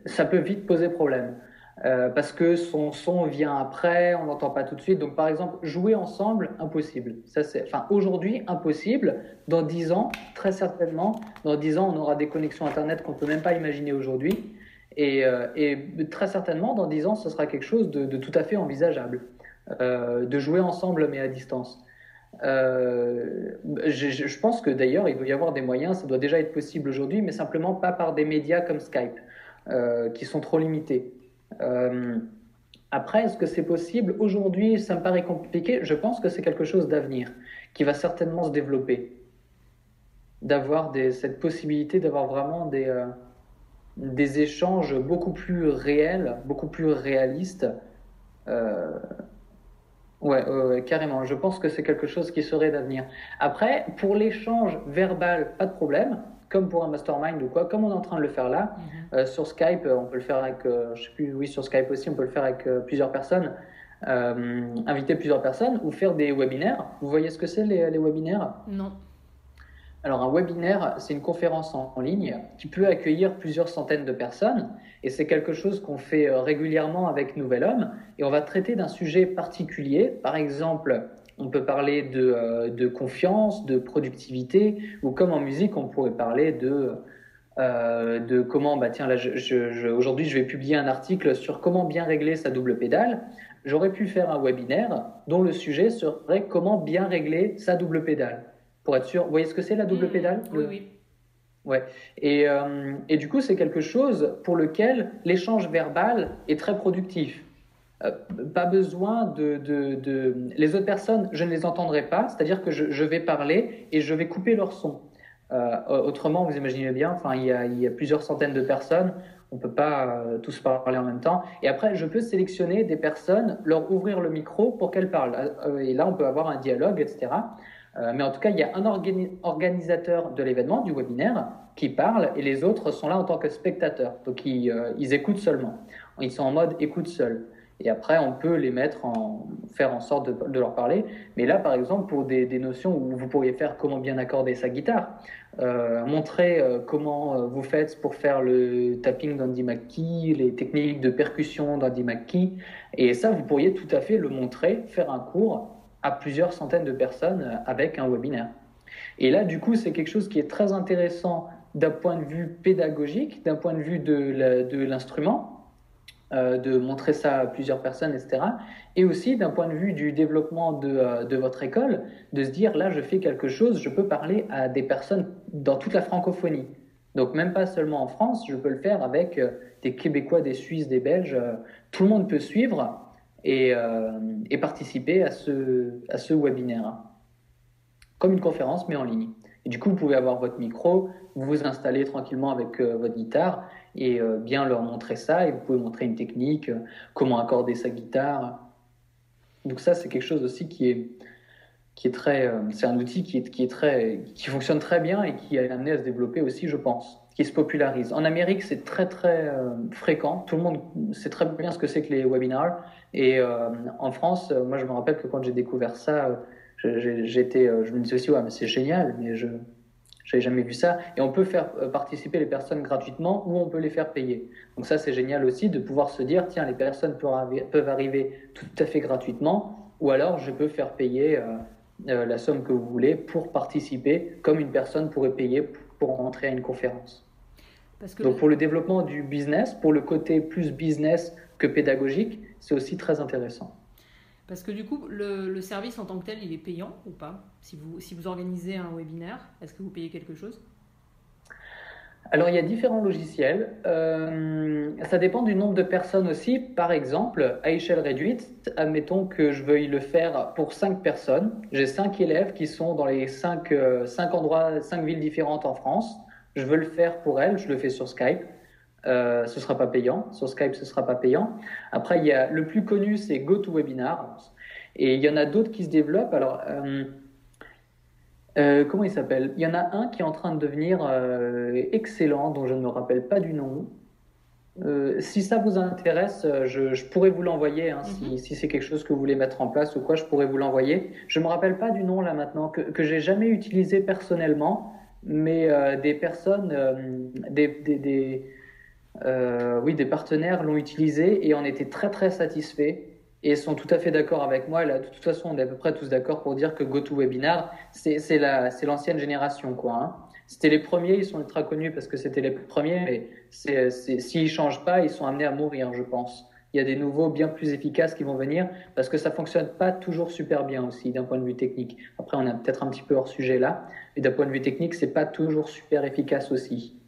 ça peut vite poser problème. Parce que son son vient après, on l'entend pas tout de suite. Donc par exemple, jouer ensemble, impossible. Ça c'est, enfin aujourd'hui impossible. Dans 10 ans, très certainement, dans 10 ans, on aura des connexions Internet qu'on peut même pas imaginer aujourd'hui. Et très certainement, dans 10 ans, ce sera quelque chose de tout à fait envisageable. De jouer ensemble mais à distance. Je pense que d'ailleurs, il doit y avoir des moyens, ça doit déjà être possible aujourd'hui, mais simplement pas par des médias comme Skype, qui sont trop limités. Euh, Après, est-ce que c'est possible? Aujourd'hui, ça me paraît compliqué. Je pense que c'est quelque chose d'avenir, qui va certainement se développer. Cette possibilité d'avoir vraiment des échanges beaucoup plus réels, beaucoup plus réalistes. Euh, ouais, carrément. Je pense que c'est quelque chose qui serait d'avenir. Après, pour l'échange verbal, pas de problème, comme pour un mastermind ou quoi, comme on est en train de le faire là. Sur Skype, on peut le faire avec, je sais plus, oui, sur Skype aussi, on peut le faire avec plusieurs personnes, inviter plusieurs personnes ou faire des webinaires. Vous voyez ce que c'est les webinaires? Non. Alors, un webinaire, c'est une conférence en ligne qui peut accueillir plusieurs centaines de personnes et c'est quelque chose qu'on fait régulièrement avec Nouvel Homme et on va traiter d'un sujet particulier. Par exemple, on peut parler de confiance, de productivité ou comme en musique, on pourrait parler de comment, bah tiens, là, aujourd'hui, je vais publier un article sur comment bien régler sa double pédale. J'aurais pu faire un webinaire dont le sujet serait comment bien régler sa double pédale. Pour être sûr, vous voyez ce que c'est la double pédale? Oui, oui. Ouais. Et du coup, c'est quelque chose pour lequel l'échange verbal est très productif. Euh, Pas besoin Les autres personnes, je ne les entendrai pas, c'est-à-dire que je vais parler et je vais couper leur son. Autrement, vous imaginez bien, enfin, il y a plusieurs centaines de personnes, on ne peut pas tous parler en même temps. Et après, je peux sélectionner des personnes, leur ouvrir le micro pour qu'elles parlent. Et là, on peut avoir un dialogue, etc. Mais en tout cas, il y a un organisateur de l'événement, du webinaire, qui parle et les autres sont là en tant que spectateurs. Donc, ils écoutent seulement. Ils sont en mode écoute seul. Et après, on peut faire en sorte de leur parler. Mais là, par exemple, pour des notions où vous pourriez faire comment bien accorder sa guitare, montrer comment vous faites pour faire le tapping d'Andy McKee, les techniques de percussion d'Andy McKee. Et ça, vous pourriez tout à fait le montrer, faire un cours à plusieurs centaines de personnes avec un webinaire. Et là, du coup, c'est quelque chose qui est très intéressant d'un point de vue pédagogique, d'un point de vue de l'instrument, de montrer ça à plusieurs personnes, etc. Et aussi d'un point de vue du développement de votre école, de se dire, là, je fais quelque chose, je peux parler à des personnes dans toute la francophonie. Donc, même pas seulement en France, je peux le faire avec des Québécois, des Suisses, des Belges. Tout le monde peut suivre et participer à ce webinaire. Comme une conférence, mais en ligne. Et du coup, vous pouvez avoir votre micro, vous vous installez tranquillement avec votre guitare et bien leur montrer ça. Et vous pouvez montrer une technique, comment accorder sa guitare. Donc ça, c'est quelque chose aussi qui est très... c'est un outil qui fonctionne très bien et qui est amené à se développer aussi, je pense, qui se popularise. En Amérique, c'est très, très fréquent. Tout le monde sait très bien ce que c'est que les webinars. Et en France, moi, je me rappelle que quand j'ai découvert ça... je me disais aussi, ouais, mais c'est génial, mais je n'avais jamais vu ça. Et on peut faire participer les personnes gratuitement ou on peut les faire payer. Donc ça, c'est génial aussi de pouvoir se dire, tiens, les personnes peuvent arriver tout à fait gratuitement, ou alors je peux faire payer la somme que vous voulez pour participer, comme une personne pourrait payer pour rentrer à une conférence. Donc pour le développement du business, pour le côté plus business que pédagogique, c'est aussi très intéressant. Parce que du coup, le service en tant que tel, il est payant ou pas? Si vous organisez un webinaire, est-ce que vous payez quelque chose? Alors, il y a différents logiciels. Ça dépend du nombre de personnes aussi. Par exemple, à échelle réduite, admettons que je veuille le faire pour 5 personnes. J'ai 5 élèves qui sont dans les 5 endroits, 5 villes différentes en France. Je veux le faire pour elle, je le fais sur Skype. Ce sera pas payant. Sur Skype, ce sera pas payant. Après, il y a le plus connu, c'est GoToWebinar. Et il y en a d'autres qui se développent. Alors, comment il s'appelle? Il y en a un qui est en train de devenir excellent, dont je ne me rappelle pas du nom. Si ça vous intéresse, je pourrais vous l'envoyer, hein, si c'est quelque chose que vous voulez mettre en place ou quoi, je pourrais vous l'envoyer. Je me rappelle pas du nom là maintenant, que j'ai jamais utilisé personnellement, mais des personnes, oui, des partenaires l'ont utilisé et en étaient très très satisfaits et sont tout à fait d'accord avec moi. Là, de toute façon, on est à peu près tous d'accord pour dire que GoToWebinar, c'est l'ancienne génération, quoi, hein. C'était les premiers, ils sont ultra connus parce que c'était les premiers, mais s'ils changent pas, ils sont amenés à mourir, je pense. Il y a des nouveaux bien plus efficaces qui vont venir parce que ça fonctionne pas toujours super bien aussi d'un point de vue technique. Après, on est peut-être un petit peu hors sujet là, mais d'un point de vue technique, c'est pas toujours super efficace aussi.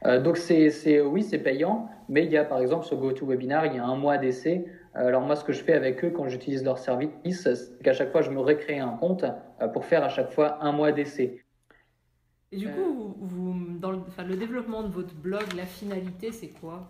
Donc oui, c'est payant, mais il y a par exemple sur GoToWebinar, il y a un mois d'essai. Alors moi, ce que je fais avec eux quand j'utilise leur service, c'est qu'à chaque fois, je me recrée un compte pour faire à chaque fois un mois d'essai. Et du coup, dans le développement de votre blog, la finalité, c'est quoi?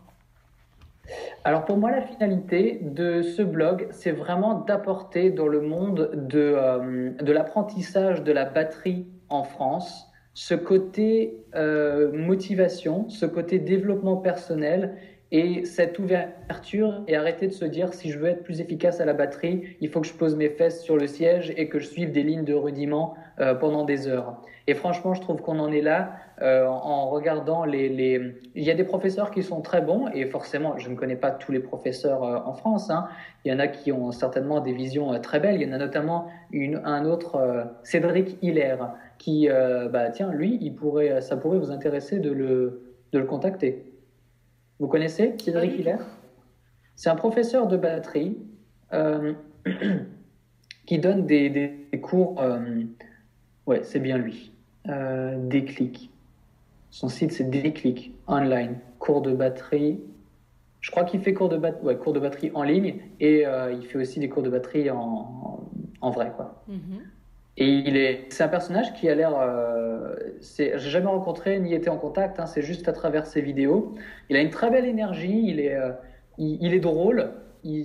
Alors pour moi, la finalité de ce blog, c'est vraiment d'apporter dans le monde de l'apprentissage de la batterie en France ce côté motivation, ce côté développement personnel et cette ouverture et arrêter de se dire si je veux être plus efficace à la batterie, il faut que je pose mes fesses sur le siège et que je suive des lignes de rudiments pendant des heures. Et franchement, je trouve qu'on en est là en regardant Il y a des professeurs qui sont très bons et forcément, je ne connais pas tous les professeurs en France, hein. Il y en a qui ont certainement des visions très belles. Il y en a notamment un autre, Cédric Hiller, qui, tiens, lui, ça pourrait vous intéresser de le contacter. Vous connaissez Cédric Hiller? C'est un professeur de batterie euh, qui donne des cours. Ouais, c'est bien lui. Déclic. Son site, c'est Déclic Online. Cours de batterie. Je crois qu'il fait cours de batterie en ligne et il fait aussi des cours de batterie en vrai, quoi. Et c'est un personnage qui a l'air, j'ai jamais rencontré ni été en contact, hein, c'est juste à travers ses vidéos. Il a une très belle énergie, il est drôle,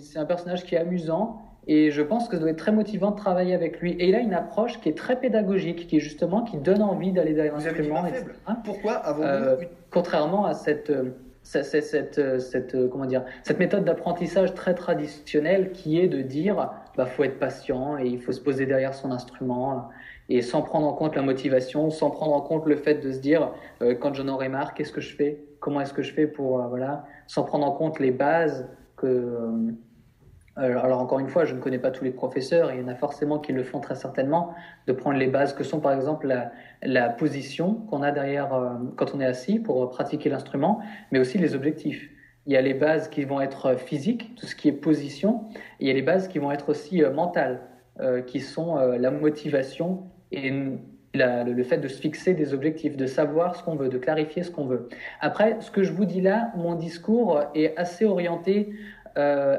c'est un personnage qui est amusant et je pense que ça doit être très motivant de travailler avec lui. Et il a une approche qui est très pédagogique, qui donne envie d'aller derrière l'instrument, etc. Pourquoi avons-nous Contrairement à comment dire, cette méthode d'apprentissage très traditionnelle qui est de dire faut être patient et il faut se poser derrière son instrument et sans prendre en compte la motivation, sans prendre en compte le fait de se dire quand j'en aurai marre, qu'est-ce que je fais, comment est-ce que je fais pour voilà, sans prendre en compte les bases alors encore une fois, je ne connais pas tous les professeurs, il y en a forcément qui le font très certainement, de prendre les bases que sont par exemple la position qu'on a derrière quand on est assis pour pratiquer l'instrument, mais aussi les objectifs. Il y a les bases qui vont être physiques, tout ce qui est position, et il y a les bases qui vont être aussi mentales, qui sont la motivation et le fait de se fixer des objectifs, de savoir ce qu'on veut, de clarifier ce qu'on veut. Après, ce que je vous dis là, mon discours est assez orienté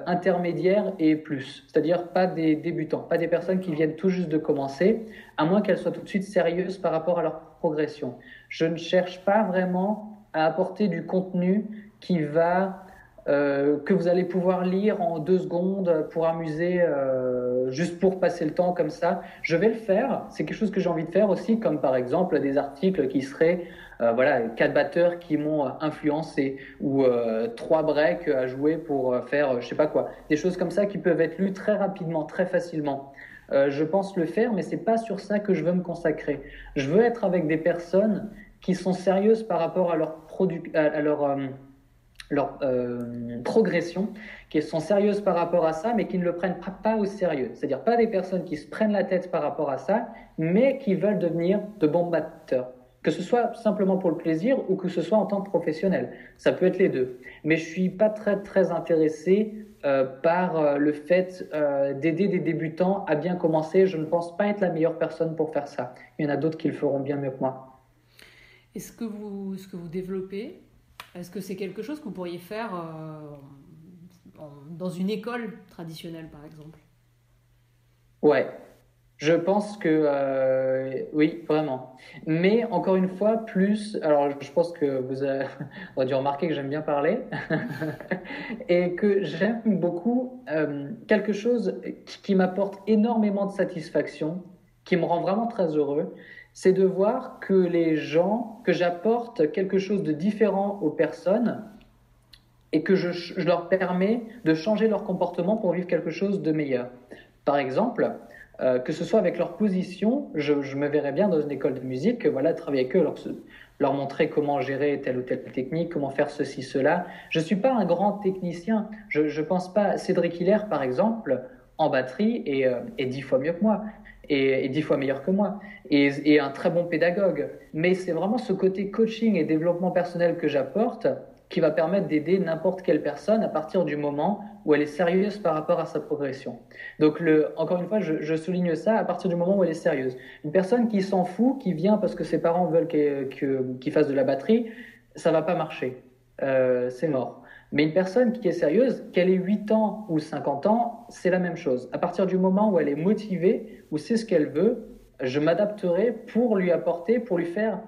intermédiaires et plus, c'est-à-dire pas des débutants, pas des personnes qui viennent tout juste de commencer, à moins qu'elles soient tout de suite sérieuses par rapport à leur progression. Je ne cherche pas vraiment à apporter du contenu que vous allez pouvoir lire en 2 secondes pour amuser, juste pour passer le temps comme ça. Je vais le faire, c'est quelque chose que j'ai envie de faire aussi, comme par exemple des articles qui seraient 4 batteurs qui m'ont influencé ou 3 breaks à jouer pour faire je sais pas quoi. Des choses comme ça qui peuvent être lues très rapidement, très facilement. Je pense le faire, mais c'est pas sur ça que je veux me consacrer. Je veux être avec des personnes qui sont sérieuses par rapport à leur progression, qui sont sérieuses par rapport à ça, mais qui ne le prennent pas au sérieux. C'est-à-dire pas des personnes qui se prennent la tête par rapport à ça, mais qui veulent devenir de bons batteurs. Que ce soit simplement pour le plaisir ou que ce soit en tant que professionnel. Ça peut être les deux. Mais je suis pas très, très intéressé par le fait d'aider des débutants à bien commencer. Je ne pense pas être la meilleure personne pour faire ça. Il y en a d'autres qui le feront bien mieux que moi. Et ce que vous développez, est-ce que c'est quelque chose que vous pourriez faire dans une école traditionnelle, par exemple? Ouais. Je pense que oui, vraiment. Mais encore une fois, plus. Alors, je pense que vous avez, on a dû remarquer que j'aime bien parler et que j'aime beaucoup quelque chose qui m'apporte énormément de satisfaction, qui me rend vraiment très heureux, c'est de voir que les gens, que j'apporte quelque chose de différent aux personnes et que je leur permets de changer leur comportement pour vivre quelque chose de meilleur. Par exemple, que ce soit avec leur position, je me verrais bien dans une école de musique, voilà, travailler avec eux, leur montrer comment gérer telle ou telle technique, comment faire ceci, cela. Je ne suis pas un grand technicien, je ne pense pas. Cédric Hiller, par exemple, en batterie, est 10 fois mieux que moi, et 10 fois meilleur que moi, et un très bon pédagogue. Mais c'est vraiment ce côté coaching et développement personnel que j'apporte qui va permettre d'aider n'importe quelle personne à partir du moment où elle est sérieuse par rapport à sa progression. Donc, encore une fois, je souligne ça à partir du moment où elle est sérieuse. Une personne qui s'en fout, qui vient parce que ses parents veulent qu'il fasse de la batterie, ça va pas marcher. C'est mort. Mais une personne qui est sérieuse, qu'elle ait 8 ans ou 50 ans, c'est la même chose. À partir du moment où elle est motivée, où c'est ce qu'elle veut, je m'adapterai pour lui apporter, pour lui faire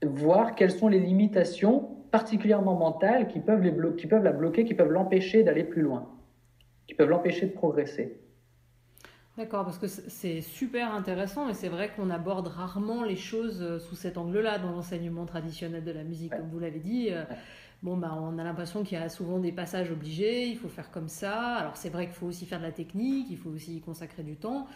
voir quelles sont les limitations particulièrement mentales qui peuvent la bloquer, qui peuvent l'empêcher d'aller plus loin, qui peuvent l'empêcher de progresser. D'accord, parce que c'est super intéressant et c'est vrai qu'on aborde rarement les choses sous cet angle-là dans l'enseignement traditionnel de la musique, Ouais. comme vous l'avez dit. Bon, bah, on a l'impression qu'il y a souvent des passages obligés, il faut faire comme ça. Alors c'est vrai qu'il faut aussi faire de la technique, il faut aussi y consacrer du temps,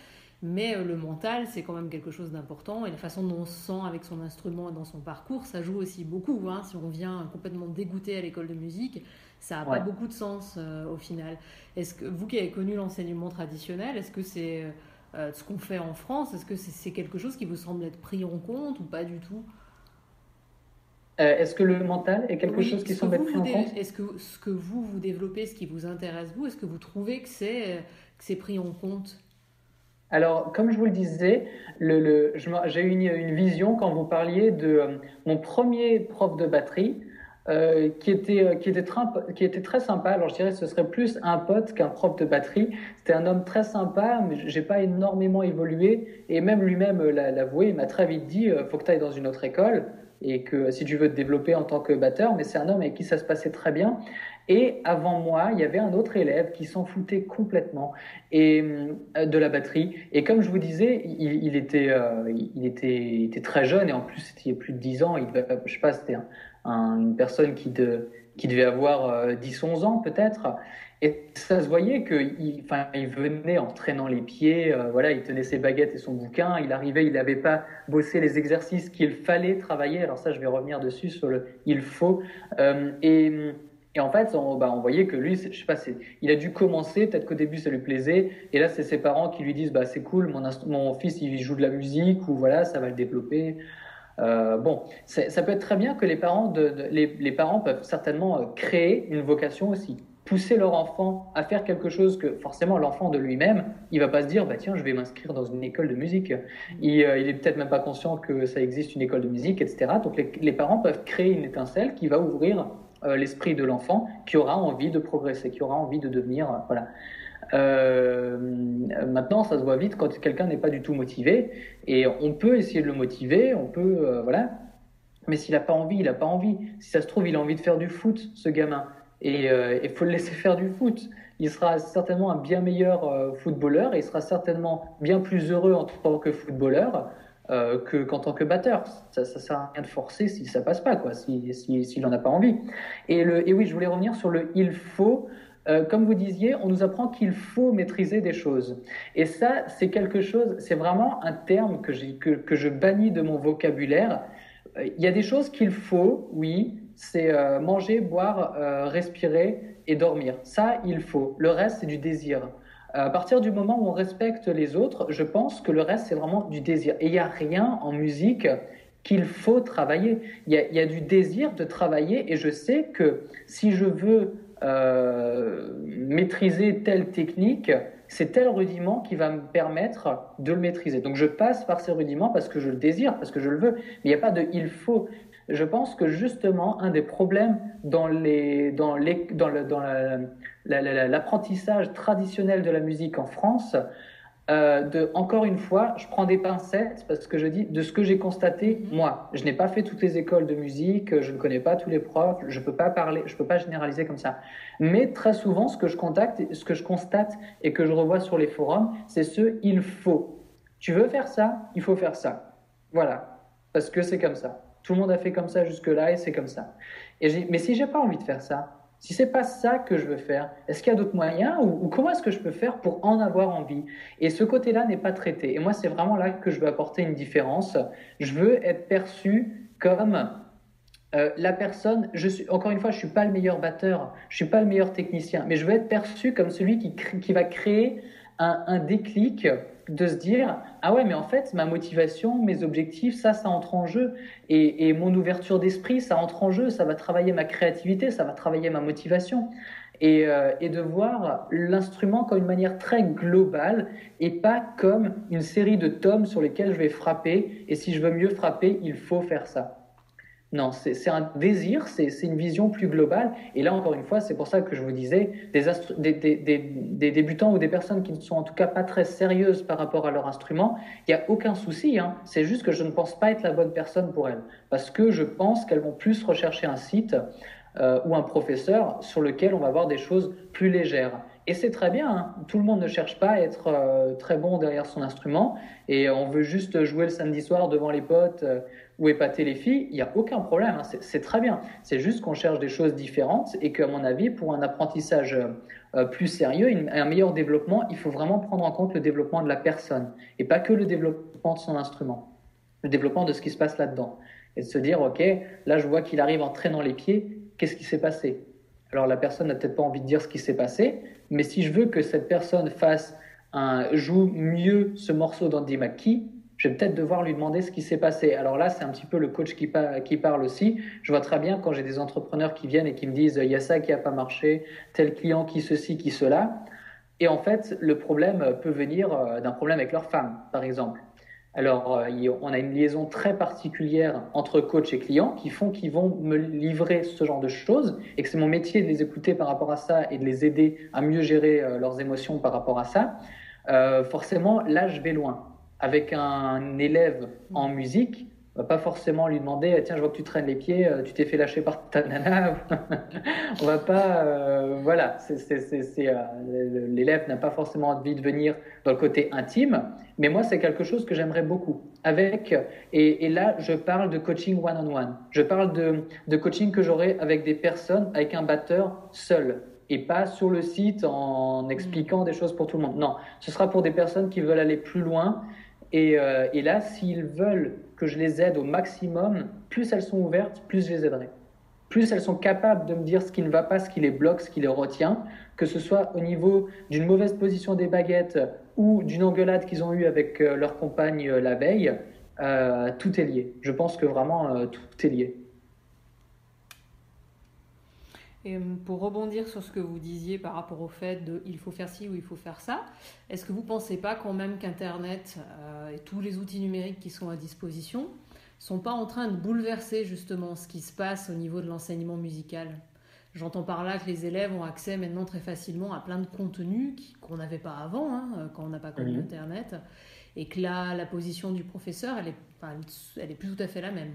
mais le mental, c'est quand même quelque chose d'important et la façon dont on se sent avec son instrument et dans son parcours, ça joue aussi beaucoup, hein. Si on vient complètement dégoûté à l'école de musique, ça n'a pas Ouais. beaucoup de sens au final. Est-ce que vous qui avez connu l'enseignement traditionnel, est-ce que c'est ce qu'on fait en France, est-ce que c'est quelque chose qui vous semble être pris en compte ou pas du tout? Est-ce que le mental est quelque Oui, chose qui semble être pris en compte? est-ce que ce que vous développez, ce qui vous intéresse vous, est-ce que vous trouvez que c'est pris en compte? Alors, comme je vous le disais, j'ai eu une vision quand vous parliez de mon premier prof de batterie qui était très sympa. Alors, je dirais que ce serait plus un pote qu'un prof de batterie. C'était un homme très sympa, mais j'ai pas énormément évolué. Et même lui-même l'a avoué, il m'a très vite dit faut que tu ailles dans une autre école et que si tu veux te développer en tant que batteur, mais c'est un homme avec qui ça se passait très bien. Et avant moi, il y avait un autre élève qui s'en foutait complètement de la batterie. Et comme je vous disais, il était très jeune et en plus, il y a plus de 10 ans. Je sais pas, c'était une personne qui devait avoir 10-11 ans peut-être. Et ça se voyait il venait en traînant les pieds, voilà, il tenait ses baguettes et son bouquin, il arrivait, il n'avait pas bossé les exercices qu'il fallait travailler. Alors ça, je vais revenir dessus sur le il faut. Euh, et, et en fait, on voyait que lui, je sais pas, il a dû commencer, peut-être qu'au début ça lui plaisait, et là c'est ses parents qui lui disent, bah c'est cool, mon fils il joue de la musique, ou voilà, ça va le développer. Bon, ça peut être très bien que les parents peuvent certainement créer une vocation aussi, pousser leur enfant à faire quelque chose que forcément l'enfant de lui-même, il va pas se dire bah tiens je vais m'inscrire dans une école de musique. Il est peut-être même pas conscient que ça existe une école de musique, etc. Donc les parents peuvent créer une étincelle qui va ouvrir l'esprit de l'enfant qui aura envie de progresser, qui aura envie de devenir voilà. Maintenant, ça se voit vite quand quelqu'un n'est pas du tout motivé, et on peut essayer de le motiver, on peut, voilà. Mais s'il n'a pas envie, il n'a pas envie. Si ça se trouve, il a envie de faire du foot, ce gamin, et il faut le laisser faire du foot. Il sera certainement un bien meilleur footballeur, et il sera certainement bien plus heureux en tant que footballeur qu'en tant que batteur. Ça sert à rien de forcer si ça passe pas, quoi, s'il en a pas envie. Et oui, je voulais revenir sur le il faut. Comme vous disiez, on nous apprend qu'il faut maîtriser des choses. Et ça, c'est quelque chose, c'est vraiment un terme que je bannis de mon vocabulaire. Il y a des choses qu'il faut, oui, c'est manger, boire, respirer et dormir. Ça, il faut. Le reste, c'est du désir. À partir du moment où on respecte les autres, je pense que le reste, c'est vraiment du désir. Et il n'y a rien en musique qu'il faut travailler. Il y a du désir de travailler, et je sais que si je veux maîtriser telle technique, c'est tel rudiment qui va me permettre de le maîtriser. Donc je passe par ces rudiments parce que je le désire, parce que je le veux. Mais il n'y a pas de il faut. Je pense que justement, un des problèmes dans l'apprentissage traditionnel de la musique en France, Encore une fois, je prends des pincettes parce que je dis de ce que j'ai constaté, moi. Je n'ai pas fait toutes les écoles de musique, je ne connais pas tous les profs, je peux pas parler, je peux pas généraliser comme ça. Mais très souvent, ce que je constate et que je revois sur les forums, c'est il faut. Tu veux faire ça, il faut faire ça. Voilà. Parce que c'est comme ça. Tout le monde a fait comme ça jusque-là et c'est comme ça. Mais si j'ai pas envie de faire ça, si c'est pas ça que je veux faire, est-ce qu'il y a d'autres moyens ou comment est-ce que je peux faire pour en avoir envie? Et ce côté-là n'est pas traité. Et moi, c'est vraiment là que je veux apporter une différence. Je veux être perçu comme la personne. Encore une fois, je suis pas le meilleur batteur, je suis pas le meilleur technicien, mais je veux être perçu comme celui qui va créer un déclic de se dire ah ouais mais en fait ma motivation, mes objectifs, ça entre en jeu et mon ouverture d'esprit ça entre en jeu, ça va travailler ma créativité, ça va travailler ma motivation et de voir l'instrument comme une manière très globale et pas comme une série de tomes sur lesquels je vais frapper et si je veux mieux frapper il faut faire ça. Non, c'est un désir, c'est une vision plus globale. Et là, encore une fois, c'est pour ça que je vous disais, des débutants ou des personnes qui ne sont en tout cas pas très sérieuses par rapport à leur instrument, il n'y a aucun souci. Hein. C'est juste que je ne pense pas être la bonne personne pour elles. Parce que je pense qu'elles vont plus rechercher un site ou un professeur sur lequel on va voir des choses plus légères. Et c'est très bien, hein. Tout le monde ne cherche pas à être très bon derrière son instrument et on veut juste jouer le samedi soir devant les potes ou épater les filles, il n'y a aucun problème, hein. C'est très bien. C'est juste qu'on cherche des choses différentes et qu'à mon avis, pour un apprentissage plus sérieux, un meilleur développement, il faut vraiment prendre en compte le développement de la personne et pas que le développement de son instrument, le développement de ce qui se passe là-dedans. Et de se dire, ok, là je vois qu'il arrive en traînant les pieds, qu'est-ce qui s'est passé? Alors la personne n'a peut-être pas envie de dire ce qui s'est passé, mais si je veux que cette personne joue mieux ce morceau d'Andy McKee, je vais peut-être devoir lui demander ce qui s'est passé. Alors là, c'est un petit peu le coach qui parle aussi. Je vois très bien quand j'ai des entrepreneurs qui viennent et qui me disent il y a ça qui n'a pas marché, tel client qui ceci, qui cela. Et en fait, le problème peut venir d'un problème avec leur femme, par exemple. Alors, on a une liaison très particulière entre coach et client qui font qu'ils vont me livrer ce genre de choses et que c'est mon métier de les écouter par rapport à ça et de les aider à mieux gérer leurs émotions par rapport à ça. Forcément, là, je vais loin. Avec un élève en musique, on va pas forcément lui demander tiens, je vois que tu traînes les pieds, tu t'es fait lâcher par ta nana. On va pas, voilà, l'élève n'a pas forcément envie de venir dans le côté intime, mais moi c'est quelque chose que j'aimerais beaucoup. Et là je parle de coaching one-on-one. Je parle de coaching que j'aurai avec des personnes, avec un batteur seul. Et pas sur le site en expliquant des choses pour tout le monde. Non, ce sera pour des personnes qui veulent aller plus loin. Et là, s'ils veulent que je les aide au maximum, plus elles sont ouvertes, plus je les aiderai. Plus elles sont capables de me dire ce qui ne va pas, ce qui les bloque, ce qui les retient, que ce soit au niveau d'une mauvaise position des baguettes ou d'une engueulade qu'ils ont eue avec leur compagne la veille, tout est lié. Je pense que vraiment tout est lié. Et pour rebondir sur ce que vous disiez par rapport au fait de il faut faire ci ou il faut faire ça, est-ce que vous ne pensez pas quand même qu'Internet et tous les outils numériques qui sont à disposition ne sont pas en train de bouleverser justement ce qui se passe au niveau de l'enseignement musical? J'entends par là que les élèves ont accès maintenant très facilement à plein de contenus qu'on n'avait pas avant, quand on n'a pas connu Internet, et que là, la position du professeur, elle est plus tout à fait la même.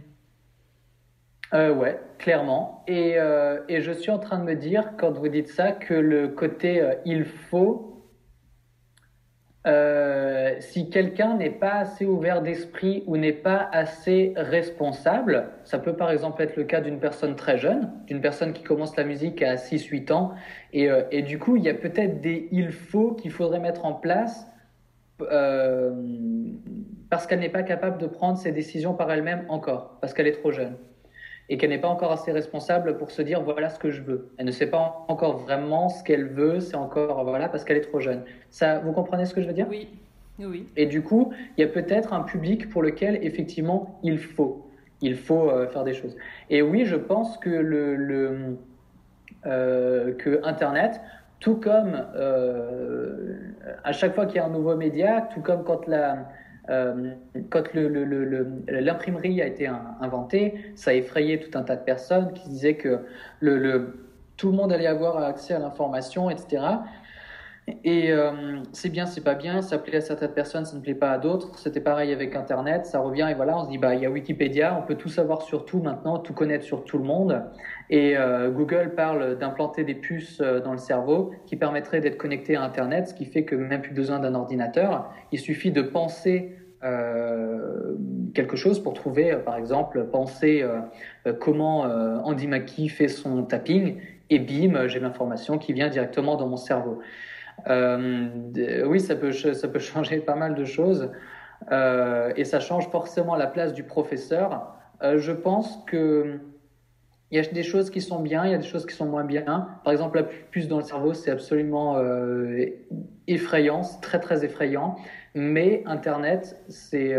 Ouais, clairement. Et je suis en train de me dire, quand vous dites ça, que le côté il faut, si quelqu'un n'est pas assez ouvert d'esprit ou n'est pas assez responsable, ça peut par exemple être le cas d'une personne très jeune, d'une personne qui commence la musique à 6-8 ans, et du coup, il y a peut-être des il faut qu'il faudrait mettre en place parce qu'elle n'est pas capable de prendre ses décisions par elle-même encore, parce qu'elle est trop jeune. Et qu'elle n'est pas encore assez responsable pour se dire voilà ce que je veux. Elle ne sait pas encore vraiment ce qu'elle veut, c'est encore voilà parce qu'elle est trop jeune. Ça, vous comprenez ce que je veux dire? Oui, oui. Et du coup, il y a peut-être un public pour lequel effectivement il faut faire des choses. Et oui, je pense que que Internet, tout comme à chaque fois qu'il y a un nouveau média, tout comme quand l'imprimerie a été inventée, ça a effrayé tout un tas de personnes qui disaient que tout le monde allait avoir accès à l'information, etc. Et c'est bien, c'est pas bien, ça plaît à certaines personnes, ça ne plaît pas à d'autres. C'était pareil avec Internet, ça revient et voilà, on se dit, bah, il y a Wikipédia, on peut tout savoir sur tout maintenant, tout connaître sur tout le monde. Et Google parle d'implanter des puces dans le cerveau qui permettraient d'être connecté à Internet, ce qui fait que même plus besoin d'un ordinateur. Il suffit de penser quelque chose pour trouver, par exemple, penser comment Andy Mackie fait son tapping, et bim, j'ai l'information qui vient directement dans mon cerveau. Oui, ça peut changer pas mal de choses et ça change forcément la place du professeur. Je pense que il y a des choses qui sont bien, il y a des choses qui sont moins bien. Par exemple, la puce dans le cerveau, c'est absolument effrayant, c'est très très effrayant. Mais Internet, c'est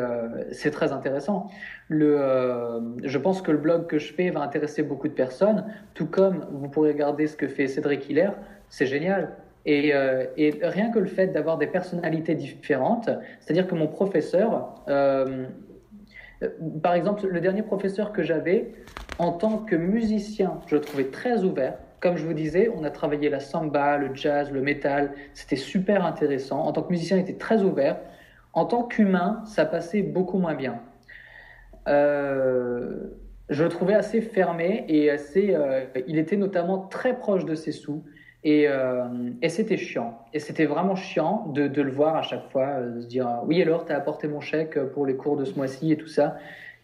très intéressant. Je pense que le blog que je fais va intéresser beaucoup de personnes, tout comme vous pourrez regarder ce que fait Cédric Hiller, c'est génial. Et rien que le fait d'avoir des personnalités différentes, c'est-à-dire que mon professeur, par exemple, le dernier professeur que j'avais, en tant que musicien, je le trouvais très ouvert. Comme je vous disais, on a travaillé la samba, le jazz, le métal. C'était super intéressant. En tant que musicien, il était très ouvert. En tant qu'humain, ça passait beaucoup moins bien. Euh, je le trouvais assez fermé et assez. Il était notamment très proche de ses sous et c'était chiant. Et c'était vraiment chiant de le voir à chaque fois, de se dire oui, alors, t'as apporté mon chèque pour les cours de ce mois-ci et tout ça.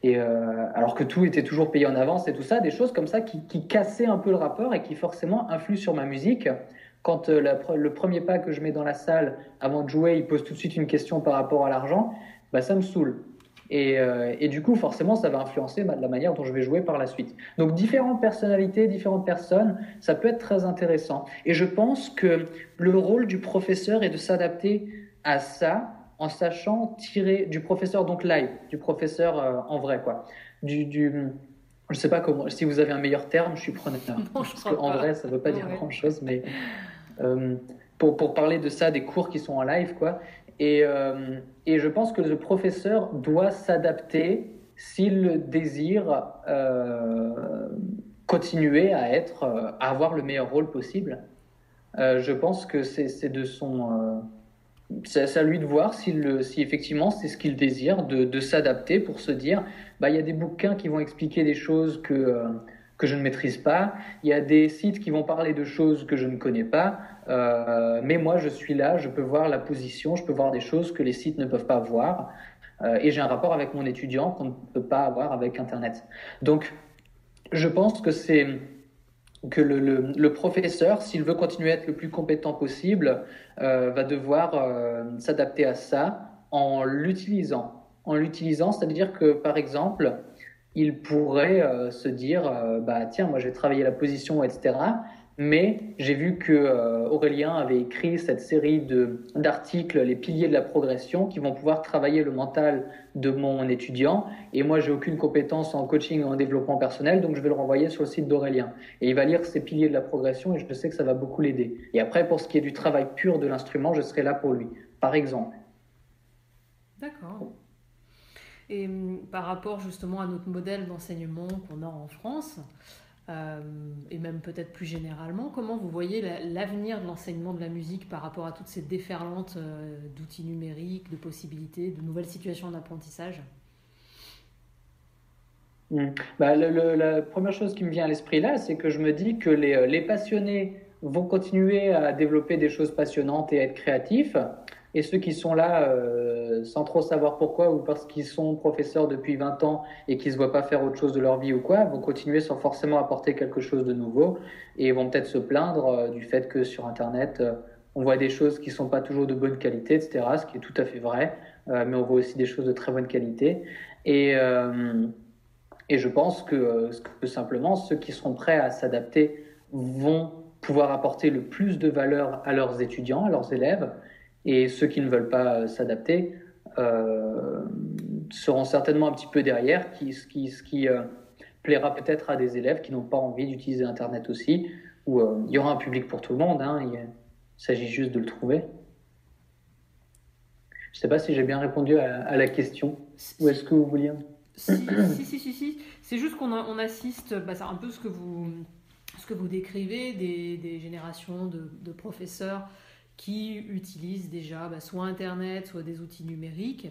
Et alors que tout était toujours payé en avance et tout ça, des choses comme ça qui cassaient un peu le rapport et qui forcément influent sur ma musique. Quand le premier pas que je mets dans la salle avant de jouer, il pose tout de suite une question par rapport à l'argent, bah, ça me saoule. Et du coup, forcément, ça va influencer la manière dont je vais jouer par la suite. Donc, différentes personnalités, différentes personnes, ça peut être très intéressant. Et je pense que le rôle du professeur est de s'adapter à ça en sachant tirer du professeur, donc live, du professeur en vrai, quoi. Je sais pas comment, si vous avez un meilleur terme, je suis preneur. Non, je Parce crois qu'en pas. vrai, ça veut pas dire Ouais. grand-chose, mais euh, pour parler de ça, des cours qui sont en live, quoi. Et je pense que le professeur doit s'adapter s'il le désire continuer à être, à avoir le meilleur rôle possible. Je pense que c'est de son, c'est à lui de voir si effectivement c'est ce qu'il désire, de s'adapter pour se dire, bah, il y a des bouquins qui vont expliquer des choses que je ne maîtrise pas, il y a des sites qui vont parler de choses que je ne connais pas, mais moi je suis là, je peux voir la position, je peux voir des choses que les sites ne peuvent pas voir, et j'ai un rapport avec mon étudiant qu'on ne peut pas avoir avec Internet. Donc je pense que le professeur, s'il veut continuer à être le plus compétent possible, va devoir s'adapter à ça en l'utilisant. En l'utilisant, c'est-à-dire que, par exemple, il pourrait se dire, bah tiens, moi j'ai travaillé la position, etc. Mais j'ai vu que Aurélien avait écrit cette série d'articles, les piliers de la progression, qui vont pouvoir travailler le mental de mon étudiant. Et moi, j'ai aucune compétence en coaching et en développement personnel, donc je vais le renvoyer sur le site d'Aurélien. Et il va lire ces piliers de la progression et je sais que ça va beaucoup l'aider. Et après, pour ce qui est du travail pur de l'instrument, je serai là pour lui, par exemple. D'accord. Et par rapport justement à notre modèle d'enseignement qu'on a en France, et même peut-être plus généralement, comment vous voyez l'avenir de l'enseignement de la musique par rapport à toutes ces déferlantes d'outils numériques, de possibilités, de nouvelles situations d'apprentissage? Mm. Bah, la première chose qui me vient à l'esprit là, c'est que je me dis que les passionnés vont continuer à développer des choses passionnantes et être créatifs, et ceux qui sont là sans trop savoir pourquoi ou parce qu'ils sont professeurs depuis 20 ans et qui ne se voient pas faire autre chose de leur vie ou quoi, vont continuer sans forcément apporter quelque chose de nouveau et vont peut-être se plaindre du fait que sur Internet, on voit des choses qui ne sont pas toujours de bonne qualité, etc., ce qui est tout à fait vrai, mais on voit aussi des choses de très bonne qualité. Et, euh, et je pense que simplement ceux qui seront prêts à s'adapter vont pouvoir apporter le plus de valeur à leurs étudiants, à leurs élèves, et ceux qui ne veulent pas s'adapter euh, seront certainement un petit peu derrière, ce qui plaira peut-être à des élèves qui n'ont pas envie d'utiliser Internet aussi, où il y aura un public pour tout le monde, hein, il s'agit juste de le trouver. Je ne sais pas si j'ai bien répondu à la question, ou est-ce Si, que vous vouliez... si. C'est juste on assiste, bah, c'est un peu ce que vous décrivez, des générations de professeurs qui utilisent déjà soit Internet, soit des outils numériques.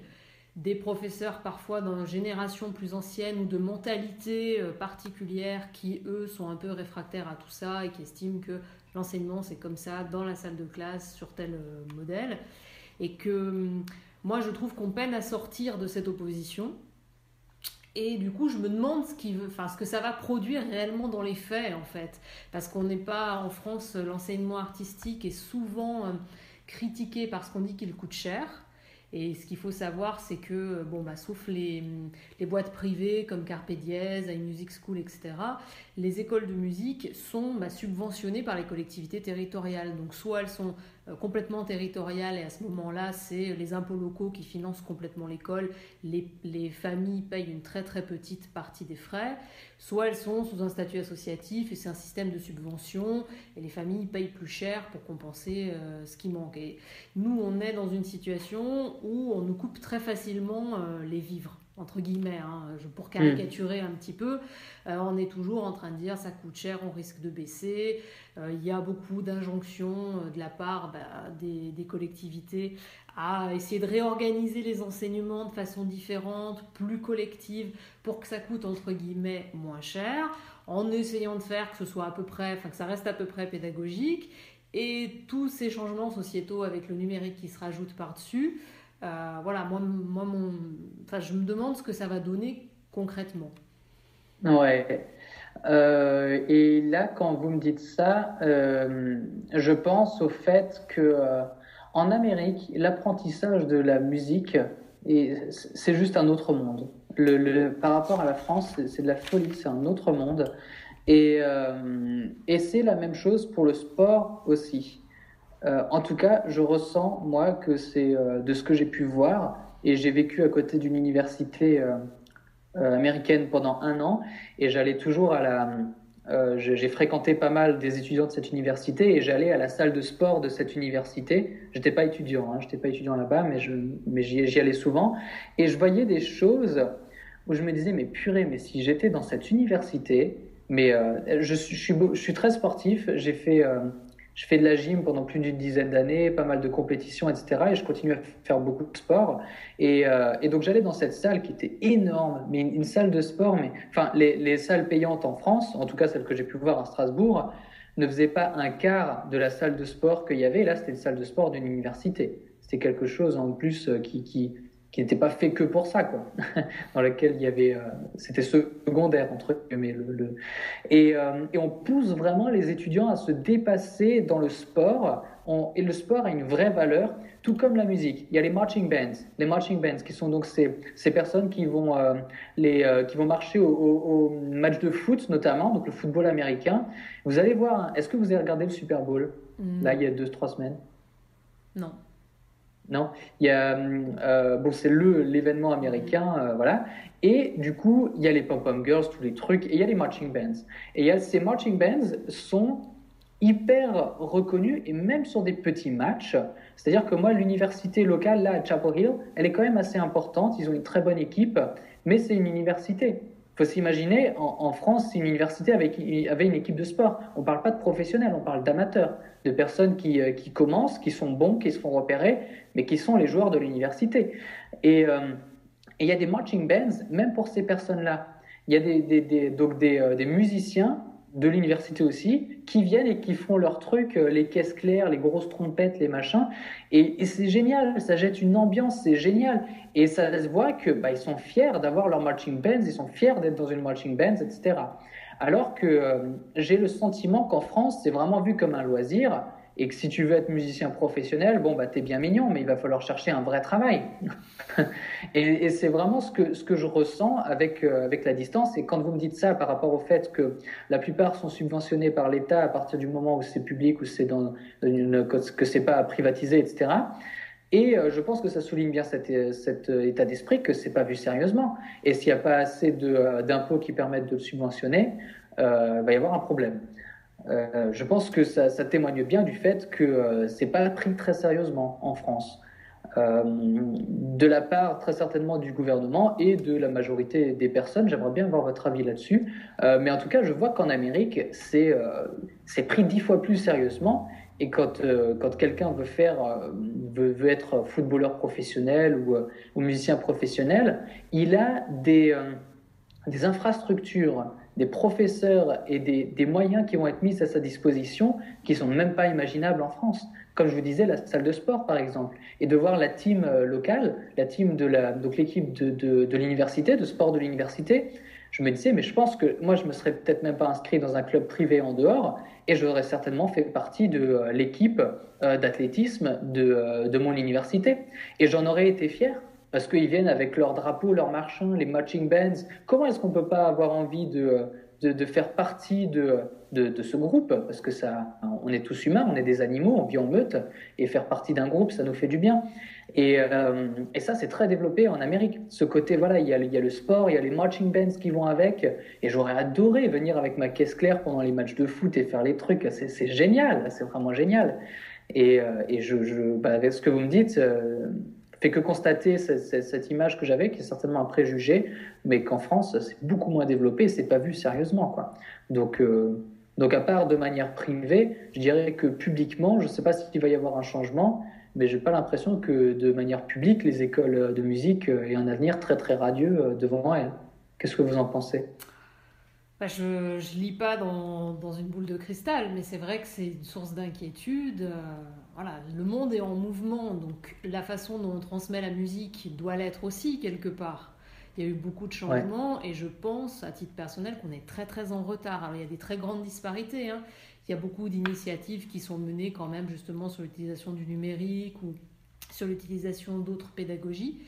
Des professeurs parfois dans une génération plus ancienne ou de mentalité particulière qui, eux, sont un peu réfractaires à tout ça et qui estiment que l'enseignement, c'est comme ça, dans la salle de classe, sur tel modèle. Et que moi, je trouve qu'on peine à sortir de cette opposition. Et du coup, je me demande ce que ça va produire réellement dans les faits, en fait. Parce qu'on n'est pas, en France, l'enseignement artistique est souvent critiqué parce qu'on dit qu'il coûte cher. Et ce qu'il faut savoir, c'est que, sauf les boîtes privées comme Carpe Diez, iMusic School, etc., les écoles de musique sont subventionnées par les collectivités territoriales. Donc, soit elles sont complètement territoriales, et à ce moment-là, c'est les impôts locaux qui financent complètement l'école. Les familles payent une très très petite partie des frais. Soit elles sont sous un statut associatif, et c'est un système de subvention, et les familles payent plus cher pour compenser ce qui manque. Et nous, on est dans une situation où on nous coupe très facilement les vivres, entre guillemets, pour caricaturer un petit peu. On est toujours en train de dire ça coûte cher, on risque de baisser. Il y a beaucoup d'injonctions de la part des collectivités à essayer de réorganiser les enseignements de façon différente, plus collective, pour que ça coûte, entre guillemets, moins cher, en essayant de faire que ce soit que ça reste à peu près pédagogique. Et tous ces changements sociétaux avec le numérique qui se rajoute par-dessus, je me demande ce que ça va donner concrètement. Ouais. Et là, quand vous me dites ça, je pense au fait que en Amérique, l'apprentissage de la musique, c'est juste un autre monde. Par rapport à la France, c'est de la folie, c'est un autre monde. Et c'est la même chose pour le sport aussi. En tout cas, je ressens, moi, que c'est de ce que j'ai pu voir, et j'ai vécu à côté d'une université américaine pendant 1 an, et j'allais toujours j'ai fréquenté pas mal des étudiants de cette université, et j'allais à la salle de sport de cette université. J'étais pas étudiant là-bas, mais j'y allais souvent, et je voyais des choses où je me disais, mais purée, mais si j'étais dans cette université, mais je suis très sportif, je fais de la gym pendant plus d'une dizaine d'années, pas mal de compétitions, etc. Et je continue à faire beaucoup de sport. Et donc j'allais dans cette salle qui était énorme, mais une salle de sport. Mais enfin, les salles payantes en France, en tout cas celles que j'ai pu voir à Strasbourg, ne faisaient pas un quart de la salle de sport qu'il y avait. Là, c'était une salle de sport d'une université. C'était quelque chose en plus qui n'était pas fait que pour ça, quoi. Dans lequel il y avait, c'était secondaire entre guillemets. Et on pousse vraiment les étudiants à se dépasser dans le sport. Et le sport a une vraie valeur, tout comme la musique. Il y a les marching bands qui sont donc ces personnes qui vont qui vont marcher au match de foot notamment, donc le football américain. Vous allez voir. Est-ce que vous avez regardé le Super Bowl là il y a 2-3 semaines? Non. Non, il y a c'est l'événement américain, voilà. Et du coup, il y a les pom-pom girls, tous les trucs, et il y a les marching bands. Et ces marching bands sont hyper reconnus, et même sur des petits matchs. C'est-à-dire que moi, l'université locale là à Chapel Hill, elle est quand même assez importante. Ils ont une très bonne équipe, mais c'est une université. Il faut s'imaginer, en France, c'est une université avait une équipe de sport. On ne parle pas de professionnels, on parle d'amateurs, de personnes qui commencent, qui sont bons, qui se font repérer, mais qui sont les joueurs de l'université. Et il y a des marching bands, même pour ces personnes-là. Il y a des musiciens de l'université aussi, qui viennent et qui font leurs trucs, les caisses claires, les grosses trompettes, les machins. Et c'est génial, ça jette une ambiance, c'est génial. Et ça se voit que ils sont fiers d'avoir leur marching bands, ils sont fiers d'être dans une marching band, etc. Alors que j'ai le sentiment qu'en France, c'est vraiment vu comme un loisir, et que si tu veux être musicien professionnel, t'es bien mignon, mais il va falloir chercher un vrai travail. Et c'est vraiment ce que je ressens avec la distance. Et quand vous me dites ça par rapport au fait que la plupart sont subventionnés par l'État à partir du moment où c'est public, où c'est que c'est pas privatisé, etc. Et je pense que ça souligne bien cet état d'esprit, que c'est pas vu sérieusement. Et s'il n'y a pas assez d'impôts qui permettent de le subventionner, va y avoir un problème. Je pense que ça témoigne bien du fait que c'est pas pris très sérieusement en France, de la part très certainement du gouvernement et de la majorité des personnes. J'aimerais bien avoir votre avis là-dessus, mais en tout cas je vois qu'en Amérique c'est pris 10 fois plus sérieusement, Et quand quelqu'un veut être footballeur professionnel ou musicien professionnel, il a des infrastructures, des professeurs et des moyens qui vont être mis à sa disposition qui sont même pas imaginables en France. Comme je vous disais, la salle de sport, par exemple, et de voir la team locale, la team donc l'équipe de l'université, de sport de l'université. Je me disais, mais je pense que moi, je me serais peut-être même pas inscrit dans un club privé en dehors, et j'aurais certainement fait partie de l'équipe d'athlétisme de mon université. Et j'en aurais été fier. Parce qu'ils viennent avec leur drapeau, leur marchand, les marching bands. Comment est-ce qu'on ne peut pas avoir envie de faire partie de ce groupe? Parce que on est tous humains, on est des animaux, on vit en meute, et faire partie d'un groupe, ça nous fait du bien. Et ça, c'est très développé en Amérique. Ce côté, voilà, il y a le sport, il y a les marching bands qui vont avec. Et j'aurais adoré venir avec ma caisse claire pendant les matchs de foot et faire les trucs. C'est génial, c'est vraiment génial. Avec ce que vous me dites, fait que constater cette image que j'avais, qui est certainement un préjugé, mais qu'en France, c'est beaucoup moins développé, c'est pas vu sérieusement, quoi. Donc à part de manière privée, je dirais que publiquement, je ne sais pas s'il va y avoir un changement, mais j'ai pas l'impression que de manière publique, les écoles de musique aient un avenir très très radieux devant elles. Qu'est-ce que vous en pensez? Bah, je lis pas dans une boule de cristal, mais c'est vrai que c'est une source d'inquiétude. Voilà, le monde est en mouvement, donc la façon dont on transmet la musique doit l'être aussi quelque part. Il y a eu beaucoup de Ouais. changements et je pense, à titre personnel, qu'on est très très en retard. Alors il y a des très grandes disparités, hein. Il y a beaucoup d'initiatives qui sont menées quand même justement sur l'utilisation du numérique ou sur l'utilisation d'autres pédagogies.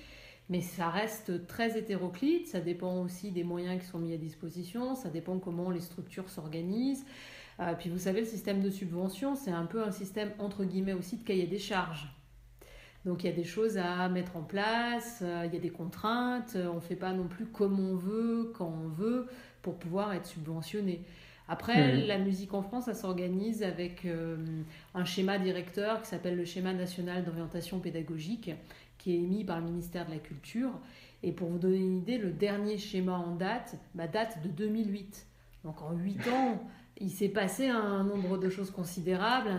Mais ça reste très hétéroclite, ça dépend aussi des moyens qui sont mis à disposition, ça dépend comment les structures s'organisent. Puis vous savez, le système de subvention, c'est un peu un système entre guillemets aussi de cahier des charges. Donc il y a des choses à mettre en place, il y a des contraintes, on ne fait pas non plus comme on veut, quand on veut, pour pouvoir être subventionné. Après, Mhm. la musique en France, ça s'organise avec un schéma directeur qui s'appelle le schéma national d'orientation pédagogique, qui est émis par le ministère de la Culture. Et pour vous donner une idée, le dernier schéma en date date de 2008. Donc en 8 ans, il s'est passé un nombre de choses considérables.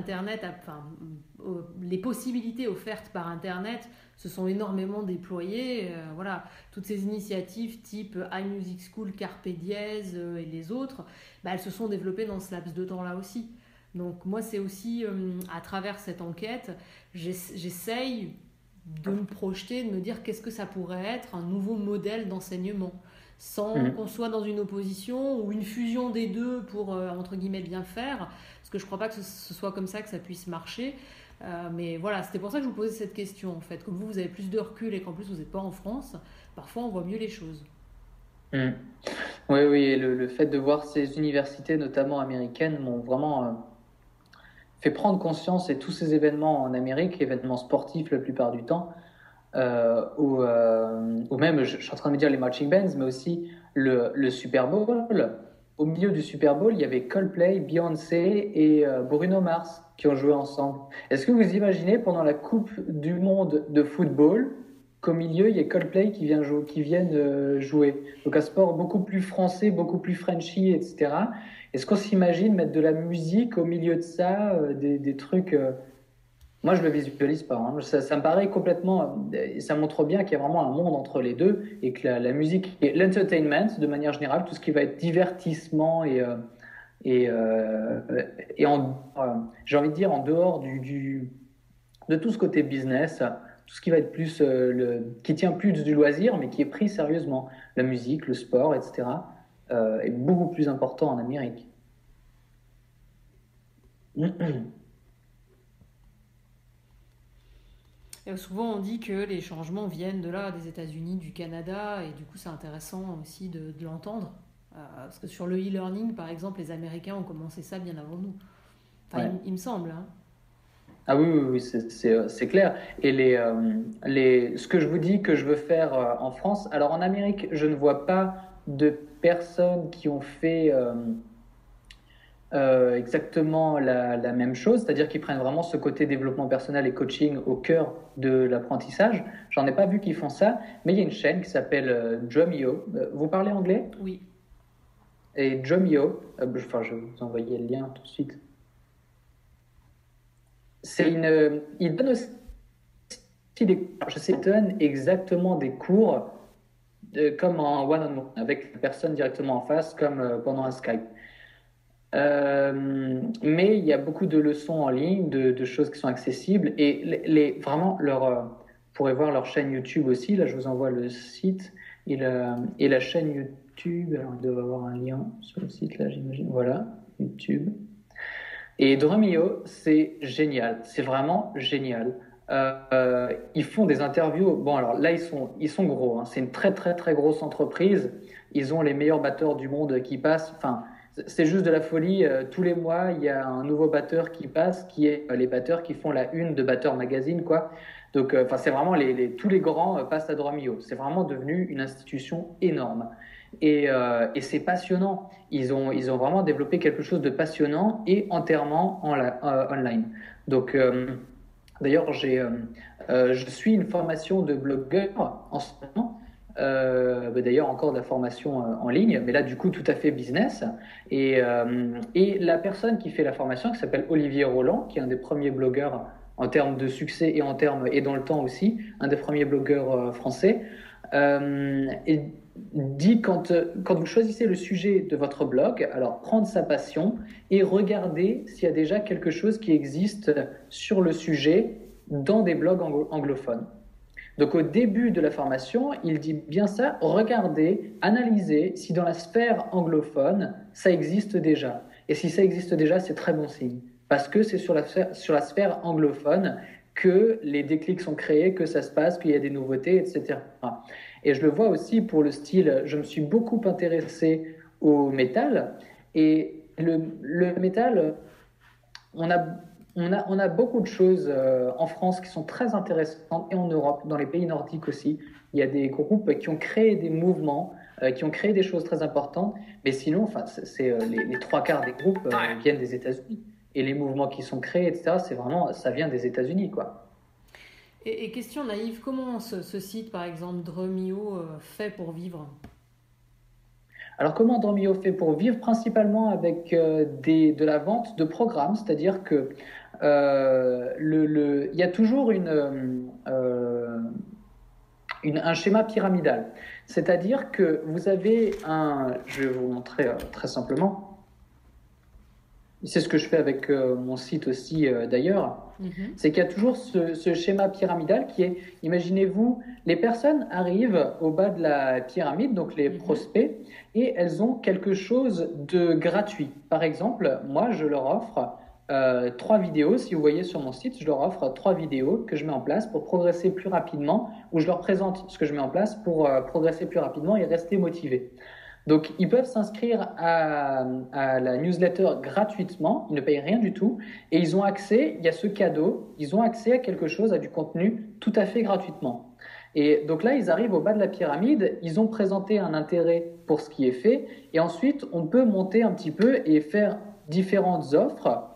Les possibilités offertes par Internet se sont énormément déployées. Voilà, toutes ces initiatives type iMusic School, Carpe Diez et les autres, elles se sont développées dans ce laps de temps-là aussi. Donc moi, c'est aussi à travers cette enquête, j'essaye de me projeter, de me dire qu'est-ce que ça pourrait être un nouveau modèle d'enseignement, sans Mhm. qu'on soit dans une opposition ou une fusion des deux pour, entre guillemets, bien faire, parce que je ne crois pas que ce soit comme ça que ça puisse marcher. Mais voilà, c'était pour ça que je vous posais cette question, en fait. Comme vous avez plus de recul et qu'en plus vous n'êtes pas en France, parfois on voit mieux les choses. Mhm. Oui, oui, et le fait de voir ces universités, notamment américaines, m'ont vraiment fait prendre conscience, et tous ces événements en Amérique, événements sportifs la plupart du temps, ou même, je suis en train de me dire les marching bands, mais aussi le Super Bowl. Au milieu du Super Bowl, il y avait Coldplay, Beyoncé et Bruno Mars qui ont joué ensemble. Est-ce que vous imaginez pendant la Coupe du Monde de football qu'au milieu, il y ait Coldplay qui viennent jouer? Donc un sport beaucoup plus français, beaucoup plus Frenchy, etc. Est-ce qu'on s'imagine mettre de la musique au milieu de ça, des trucs moi, je le visualise pas, hein. Ça me paraît complètement. Ça montre bien qu'il y a vraiment un monde entre les deux et que la musique et l'entertainment, de manière générale, tout ce qui va être divertissement et, euh, j'ai envie de dire en dehors de tout ce côté business, tout ce qui va être plus qui tient plus du loisir, mais qui est pris sérieusement, la musique, le sport, etc., est beaucoup plus important en Amérique. Et souvent on dit que les changements viennent de là, des États-Unis, du Canada, et du coup c'est intéressant aussi de l'entendre. Parce que sur le e-learning, par exemple, les Américains ont commencé ça bien avant nous. Enfin, Ouais. il me semble, hein. Ah oui, oui, oui, c'est clair. Et ce que je vous dis que je veux faire en France, alors en Amérique, je ne vois pas de personnes qui ont fait exactement la même chose, c'est-à-dire qu'ils prennent vraiment ce côté développement personnel et coaching au cœur de l'apprentissage. J'en ai pas vu qui font ça, mais il y a une chaîne qui s'appelle Drumeo. Vous parlez anglais? Oui. Et Drumeo, enfin, je vais vous envoyer le lien tout de suite. il donne aussi je sais, il donne exactement des cours comme en one-on-one, avec la personne directement en face, comme pendant un Skype. Mais il y a beaucoup de leçons en ligne, de choses qui sont accessibles, et vraiment, vous pourrez voir leur chaîne YouTube aussi. Là, je vous envoie le site et la chaîne YouTube. Alors, il doit avoir un lien sur le site, là, j'imagine. Voilà, YouTube. Et Drumeo, c'est génial. C'est vraiment génial. Ils font des interviews. Bon, alors là, ils sont gros. Hein. C'est une très, très, très grosse entreprise. Ils ont les meilleurs batteurs du monde qui passent. Enfin, c'est juste de la folie. Tous les mois, il y a un nouveau batteur qui passe, qui est les batteurs qui font la une de Batteur Magazine, quoi. Donc, enfin, c'est vraiment tous les grands passent à Drumeo. C'est vraiment devenu une institution énorme. Et c'est passionnant. Ils ont vraiment développé quelque chose de passionnant et entièrement online. Donc, d'ailleurs, je suis une formation de blogueur en ce moment. D'ailleurs, encore de la formation en ligne, mais là, du coup, tout à fait business. Et la personne qui fait la formation, qui s'appelle Olivier Roland, qui est un des premiers blogueurs en termes de succès et dans le temps aussi, un des premiers blogueurs français, et dit quand vous choisissez le sujet de votre blog, alors prendre sa passion et regarder s'il y a déjà quelque chose qui existe sur le sujet dans des blogs anglophones. Donc au début de la formation, il dit bien ça, regardez, analysez si dans la sphère anglophone, ça existe déjà. Et si ça existe déjà, c'est très bon signe. Parce que c'est sur la sphère anglophone que les déclics sont créés, que ça se passe, qu'il y a des nouveautés, etc. Et je le vois aussi pour le style, je me suis beaucoup intéressé au métal. Et le métal, on a beaucoup de choses en France qui sont très intéressantes, et en Europe, dans les pays nordiques aussi. Il y a des groupes qui ont créé des mouvements, qui ont créé des choses très importantes. Mais sinon, enfin, les trois quarts des groupes viennent des États-Unis. Et les mouvements qui sont créés, etc., ça vient des États-Unis, quoi. Et question naïve, comment ce site, par exemple, Drumeo, fait pour vivre? Alors, comment Drumeo fait pour vivre? Principalement avec de la vente de programmes, c'est-à-dire que il y a toujours un schéma pyramidal. C'est-à-dire que vous avez je vais vous montrer très simplement. C'est ce que je fais avec mon site aussi d'ailleurs. C'est qu'il y a toujours ce schéma pyramidal qui est, imaginez-vous, les personnes arrivent au bas de la pyramide, donc les prospects, et elles ont quelque chose de gratuit. Par exemple, moi, je leur offre 3 vidéos. Si vous voyez sur mon site, je leur offre 3 vidéos que je mets en place pour progresser plus rapidement, ou je leur présente ce que je mets en place pour progresser plus rapidement et rester motivés. Donc, ils peuvent s'inscrire à la newsletter gratuitement, ils ne payent rien du tout, et ils ont accès, il y a ce cadeau, ils ont accès à quelque chose, à du contenu tout à fait gratuitement. Et donc là, ils arrivent au bas de la pyramide, ils ont présenté un intérêt pour ce qui est fait, et ensuite, on peut monter un petit peu et faire différentes offres.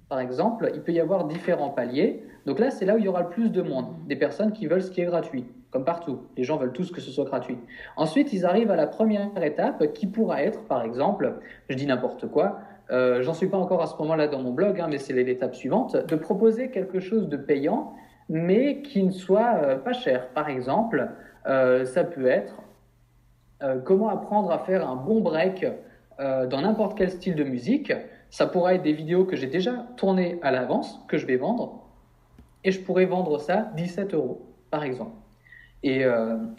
Par exemple, il peut y avoir différents paliers. Donc là, c'est là où il y aura le plus de monde, des personnes qui veulent ce qui est gratuit. Comme partout, les gens veulent tous que ce soit gratuit. Ensuite, ils arrivent à la première étape qui pourra être, par exemple, je dis n'importe quoi, j'en suis pas encore à ce moment-là dans mon blog, mais c'est l'étape suivante, de proposer quelque chose de payant, mais qui ne soit pas cher. Par exemple, ça peut être comment apprendre à faire un bon break dans n'importe quel style de musique. Ça pourrait être des vidéos que j'ai déjà tournées à l'avance, que je vais vendre, et je pourrais vendre ça 17 €, par exemple. Et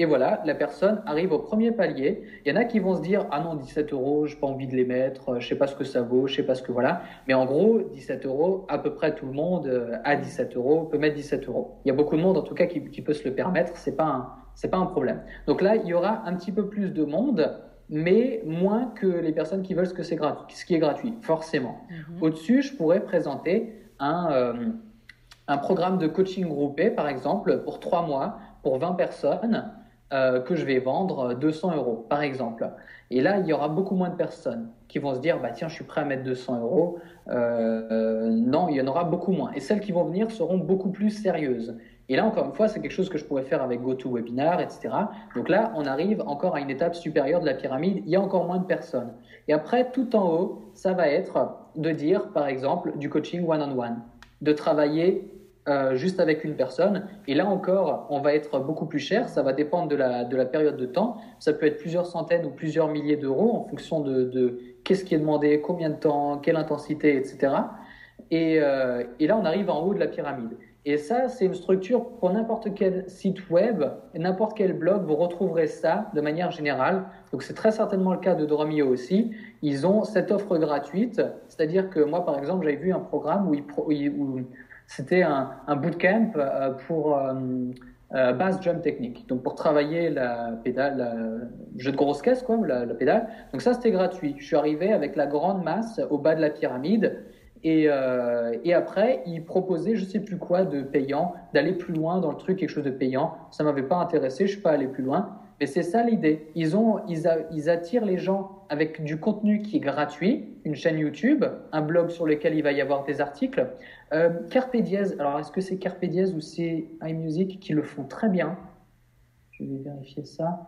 voilà, la personne arrive au premier palier. Il y en a qui vont se dire « Ah non, 17 €, je n'ai pas envie de les mettre, je ne sais pas ce que ça vaut, je ne sais pas ce que voilà. » Mais en gros, 17 €, à peu près tout le monde à 17 € peut mettre 17 €. Il y a beaucoup de monde en tout cas qui peut se le permettre, c'est pas un problème. Donc là, il y aura un petit peu plus de monde, mais moins que les personnes qui veulent ce qui est gratuit, forcément. Au-dessus, je pourrais présenter un programme de coaching groupé, par exemple, pour 3 mois, pour 20 personnes, que je vais vendre 200 €, par exemple. Et là, il y aura beaucoup moins de personnes qui vont se dire, bah tiens, je suis prêt à mettre 200 €. Non, il y en aura beaucoup moins. Et celles qui vont venir seront beaucoup plus sérieuses. Et là, encore une fois, c'est quelque chose que je pourrais faire avec GoToWebinar, etc. Donc là, on arrive encore à une étape supérieure de la pyramide. Il y a encore moins de personnes. Et après, tout en haut, ça va être de dire, par exemple, du coaching one-on-one. de travailler juste avec une personne. Et là encore, on va être beaucoup plus cher. Ça va dépendre de la période de temps. Ça peut être plusieurs centaines ou plusieurs milliers d'euros en fonction de qu'est-ce qui est demandé, combien de temps, quelle intensité, etc. Et là, on arrive en haut de la pyramide. Et ça, c'est une structure pour n'importe quel site web, n'importe quel blog, vous retrouverez ça de manière générale. Donc c'est très certainement le cas de Drumeo aussi. Ils ont cette offre gratuite, c'est-à-dire que moi, par exemple, j'avais vu un programme où c'était un bootcamp pour bass drum technique, donc pour travailler la pédale, le jeu de grosse caisse, quoi, la pédale. Donc ça, c'était gratuit. Je suis arrivé avec la grande masse au bas de la pyramide. Et après, ils proposaient, je sais plus quoi, de payant, d'aller plus loin dans le truc, quelque chose de payant. Ça m'avait pas intéressé, je suis pas allé plus loin. Mais c'est ça l'idée. Ils attirent les gens avec du contenu qui est gratuit, une chaîne YouTube, un blog sur lequel il va y avoir des articles. Carpe Diez, alors est-ce que c'est Carpe Diez ou c'est iMusic qui le font très bien? Je vais vérifier ça.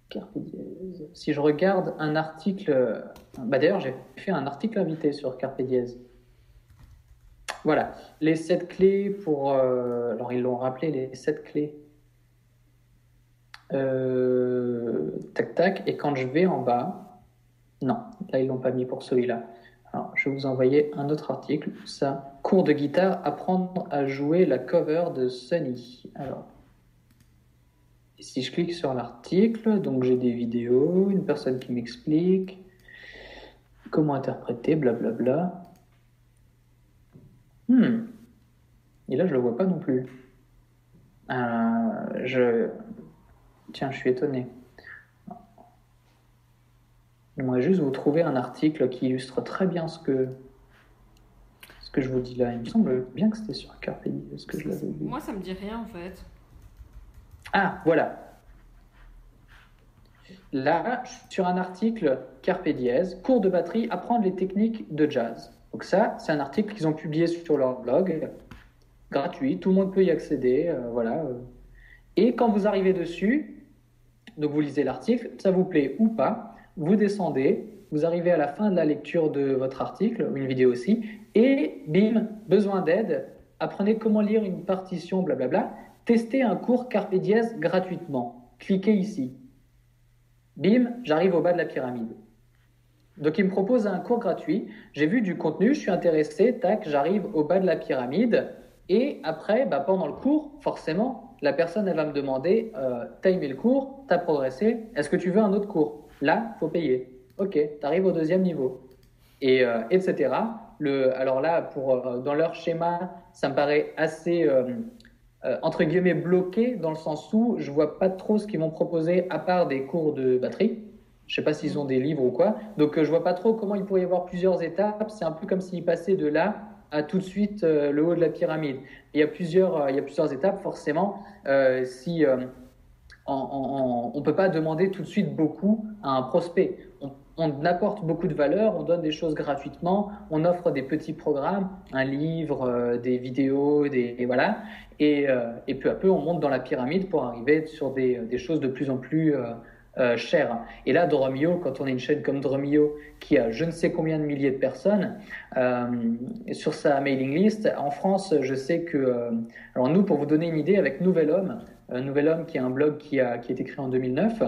Carpe Diez. Si je regarde un article, d'ailleurs j'ai fait un article invité sur Carpe Diez. Voilà, les 7 clés pour... alors ils l'ont rappelé, les 7 clés. Tac tac, et quand je vais en bas, non, là ils l'ont pas mis pour celui-là. Alors je vais vous envoyer un autre article, ça, cours de guitare, apprendre à jouer la cover de Sunny. Alors, si je clique sur l'article, donc j'ai des vidéos, une personne qui m'explique comment interpréter, blablabla. Et là je le vois pas non plus. Tiens, je suis étonné. J'aimerais juste vous trouver un article qui illustre très bien ce que je vous dis là. Il me semble bien que c'était sur Carpe Diem. Est-ce que je l'avais vu? Moi, ça me dit rien en fait. Ah, voilà. Là, je suis sur un article Carpe Diez, cours de batterie, apprendre les techniques de jazz. Donc ça, c'est un article qu'ils ont publié sur leur blog, gratuit, tout le monde peut y accéder, voilà. Et quand vous arrivez dessus, donc vous lisez l'article, ça vous plaît ou pas, vous descendez, vous arrivez à la fin de la lecture de votre article, une vidéo aussi, et bim, besoin d'aide, apprenez comment lire une partition, blablabla, testez un cours Carpe Diez gratuitement. Cliquez ici. Bim, j'arrive au bas de la pyramide. Donc il me propose un cours gratuit, j'ai vu du contenu, je suis intéressé, tac, j'arrive au bas de la pyramide, et après, pendant le cours, forcément, la personne, elle va me demander, t'as aimé le cours, t'as progressé, est-ce que tu veux un autre cours? Là, faut payer. Ok, t'arrives au deuxième niveau. Et etc. Alors là, dans leur schéma, ça me paraît assez, entre guillemets, bloqué, dans le sens où je vois pas trop ce qu'ils vont proposer, à part des cours de batterie. Je sais pas s'ils ont des livres ou quoi. Donc je vois pas trop comment il pourrait y avoir plusieurs étapes. C'est un peu comme s'ils passaient de là à tout de suite le haut de la pyramide. Il y a plusieurs étapes, forcément. On peut pas demander tout de suite beaucoup à un prospect. On apporte beaucoup de valeur, on donne des choses gratuitement, on offre des petits programmes, un livre, des vidéos, et voilà. Et peu à peu, on monte dans la pyramide pour arriver sur des choses de plus en plus chères. Et là, Drumeo, quand on est une chaîne comme Drumeo, qui a je ne sais combien de milliers de personnes, sur sa mailing list, en France, je sais que... alors nous, pour vous donner une idée, avec Nouvel Homme, qui est un blog qui a été créé en 2009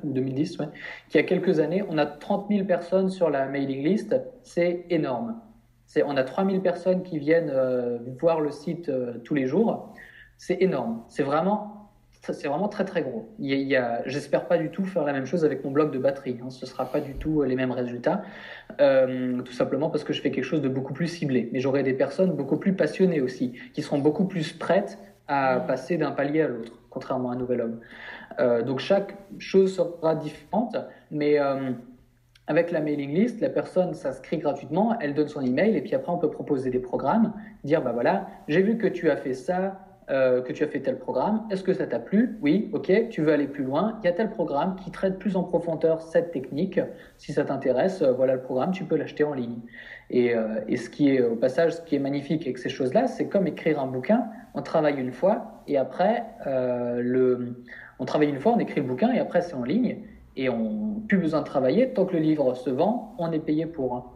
ou 2010, ouais, qui a quelques années, on a 30 000 personnes sur la mailing list, c'est énorme. On a 3 000 personnes qui viennent voir le site tous les jours, c'est énorme. C'est vraiment très très gros. J'espère pas du tout faire la même chose avec mon blog de batterie, hein. Ce sera pas du tout les mêmes résultats, tout simplement parce que je fais quelque chose de beaucoup plus ciblé. Mais j'aurai des personnes beaucoup plus passionnées aussi, qui seront beaucoup plus prêtes à passer d'un palier à l'autre, contrairement à Nouvel Homme. Donc chaque chose sera différente, mais avec la mailing list, la personne s'inscrit gratuitement, elle donne son email et puis après on peut proposer des programmes, dire voilà, j'ai vu que tu as fait ça, que tu as fait tel programme, est-ce que ça t'a plu? Oui, ok, tu veux aller plus loin, il y a tel programme qui traite plus en profondeur cette technique, si ça t'intéresse, voilà le programme, tu peux l'acheter en ligne. Et ce qui est au passage, ce qui est magnifique avec ces choses-là, c'est comme écrire un bouquin, on travaille une fois et après on travaille une fois, on écrit le bouquin et après c'est en ligne et on n'a plus besoin de travailler. Tant que le livre se vend, on est payé pour.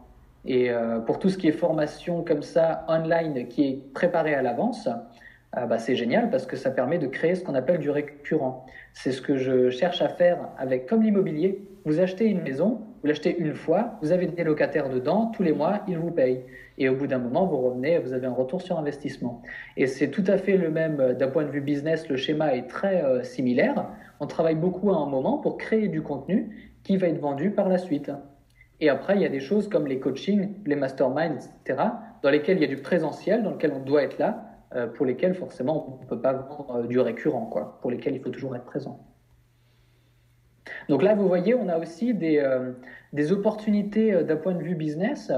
Et pour tout ce qui est formation comme ça, online, qui est préparé à l'avance, c'est génial parce que ça permet de créer ce qu'on appelle du récurrent. C'est ce que je cherche à faire avec, comme l'immobilier. Vous achetez une maison, vous l'achetez une fois, vous avez des locataires dedans, tous les mois, ils vous payent. Et au bout d'un moment, vous revenez, vous avez un retour sur investissement. Et c'est tout à fait le même, d'un point de vue business, le schéma est très similaire. On travaille beaucoup à un moment pour créer du contenu qui va être vendu par la suite. Et après, il y a des choses comme les coachings, les masterminds, etc., dans lesquels il y a du présentiel, dans lequel on doit être là, pour lesquels forcément on ne peut pas vendre du récurrent, quoi, pour lesquels il faut toujours être présent. Donc là, vous voyez, on a aussi des opportunités d'un point de vue business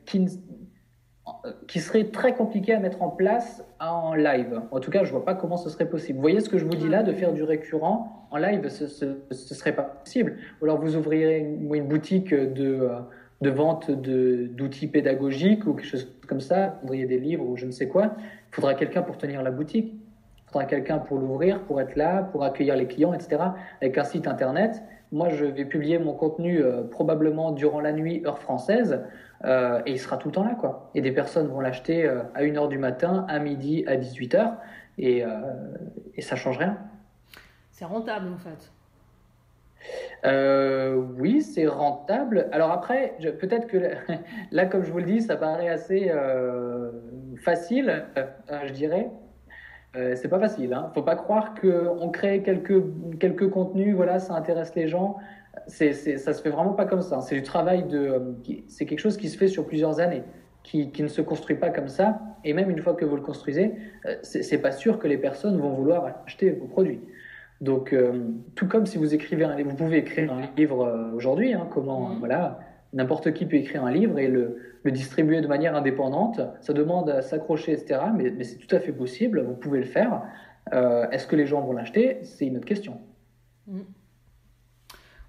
qui seraient très compliquées à mettre en place en live. En tout cas, je ne vois pas comment ce serait possible. Vous voyez ce que je vous dis là, de faire du récurrent en live, ce ne serait pas possible. Ou alors vous ouvrirez une boutique de vente d'outils pédagogiques ou quelque chose comme ça, vous vendriez des livres ou je ne sais quoi. Il faudra quelqu'un pour tenir la boutique. Il faudra quelqu'un pour l'ouvrir, pour être là, pour accueillir les clients, etc. Avec un site internet, moi je vais publier mon contenu probablement durant la nuit, heure française, et il sera tout le temps là, quoi. Et des personnes vont l'acheter à 1h du matin, à midi, à 18h, et ça change rien. C'est rentable en fait. Oui, c'est rentable. Alors après, peut-être que là, comme je vous le dis, ça paraît assez facile, je dirais. C'est pas facile, hein. Faut pas croire qu'on crée quelques contenus, voilà, ça intéresse les gens. Ça se fait vraiment pas comme ça. C'est du travail c'est quelque chose qui se fait sur plusieurs années, qui ne se construit pas comme ça. Et même une fois que vous le construisez, c'est pas sûr que les personnes vont vouloir acheter vos produits. Donc, tout comme si vous écrivez un livre, vous pouvez écrire un livre aujourd'hui, hein, voilà, n'importe qui peut écrire un livre et le distribuer de manière indépendante. Ça demande à s'accrocher, etc. Mais c'est tout à fait possible, vous pouvez le faire. Est-ce que les gens vont l'acheter? C'est une autre question.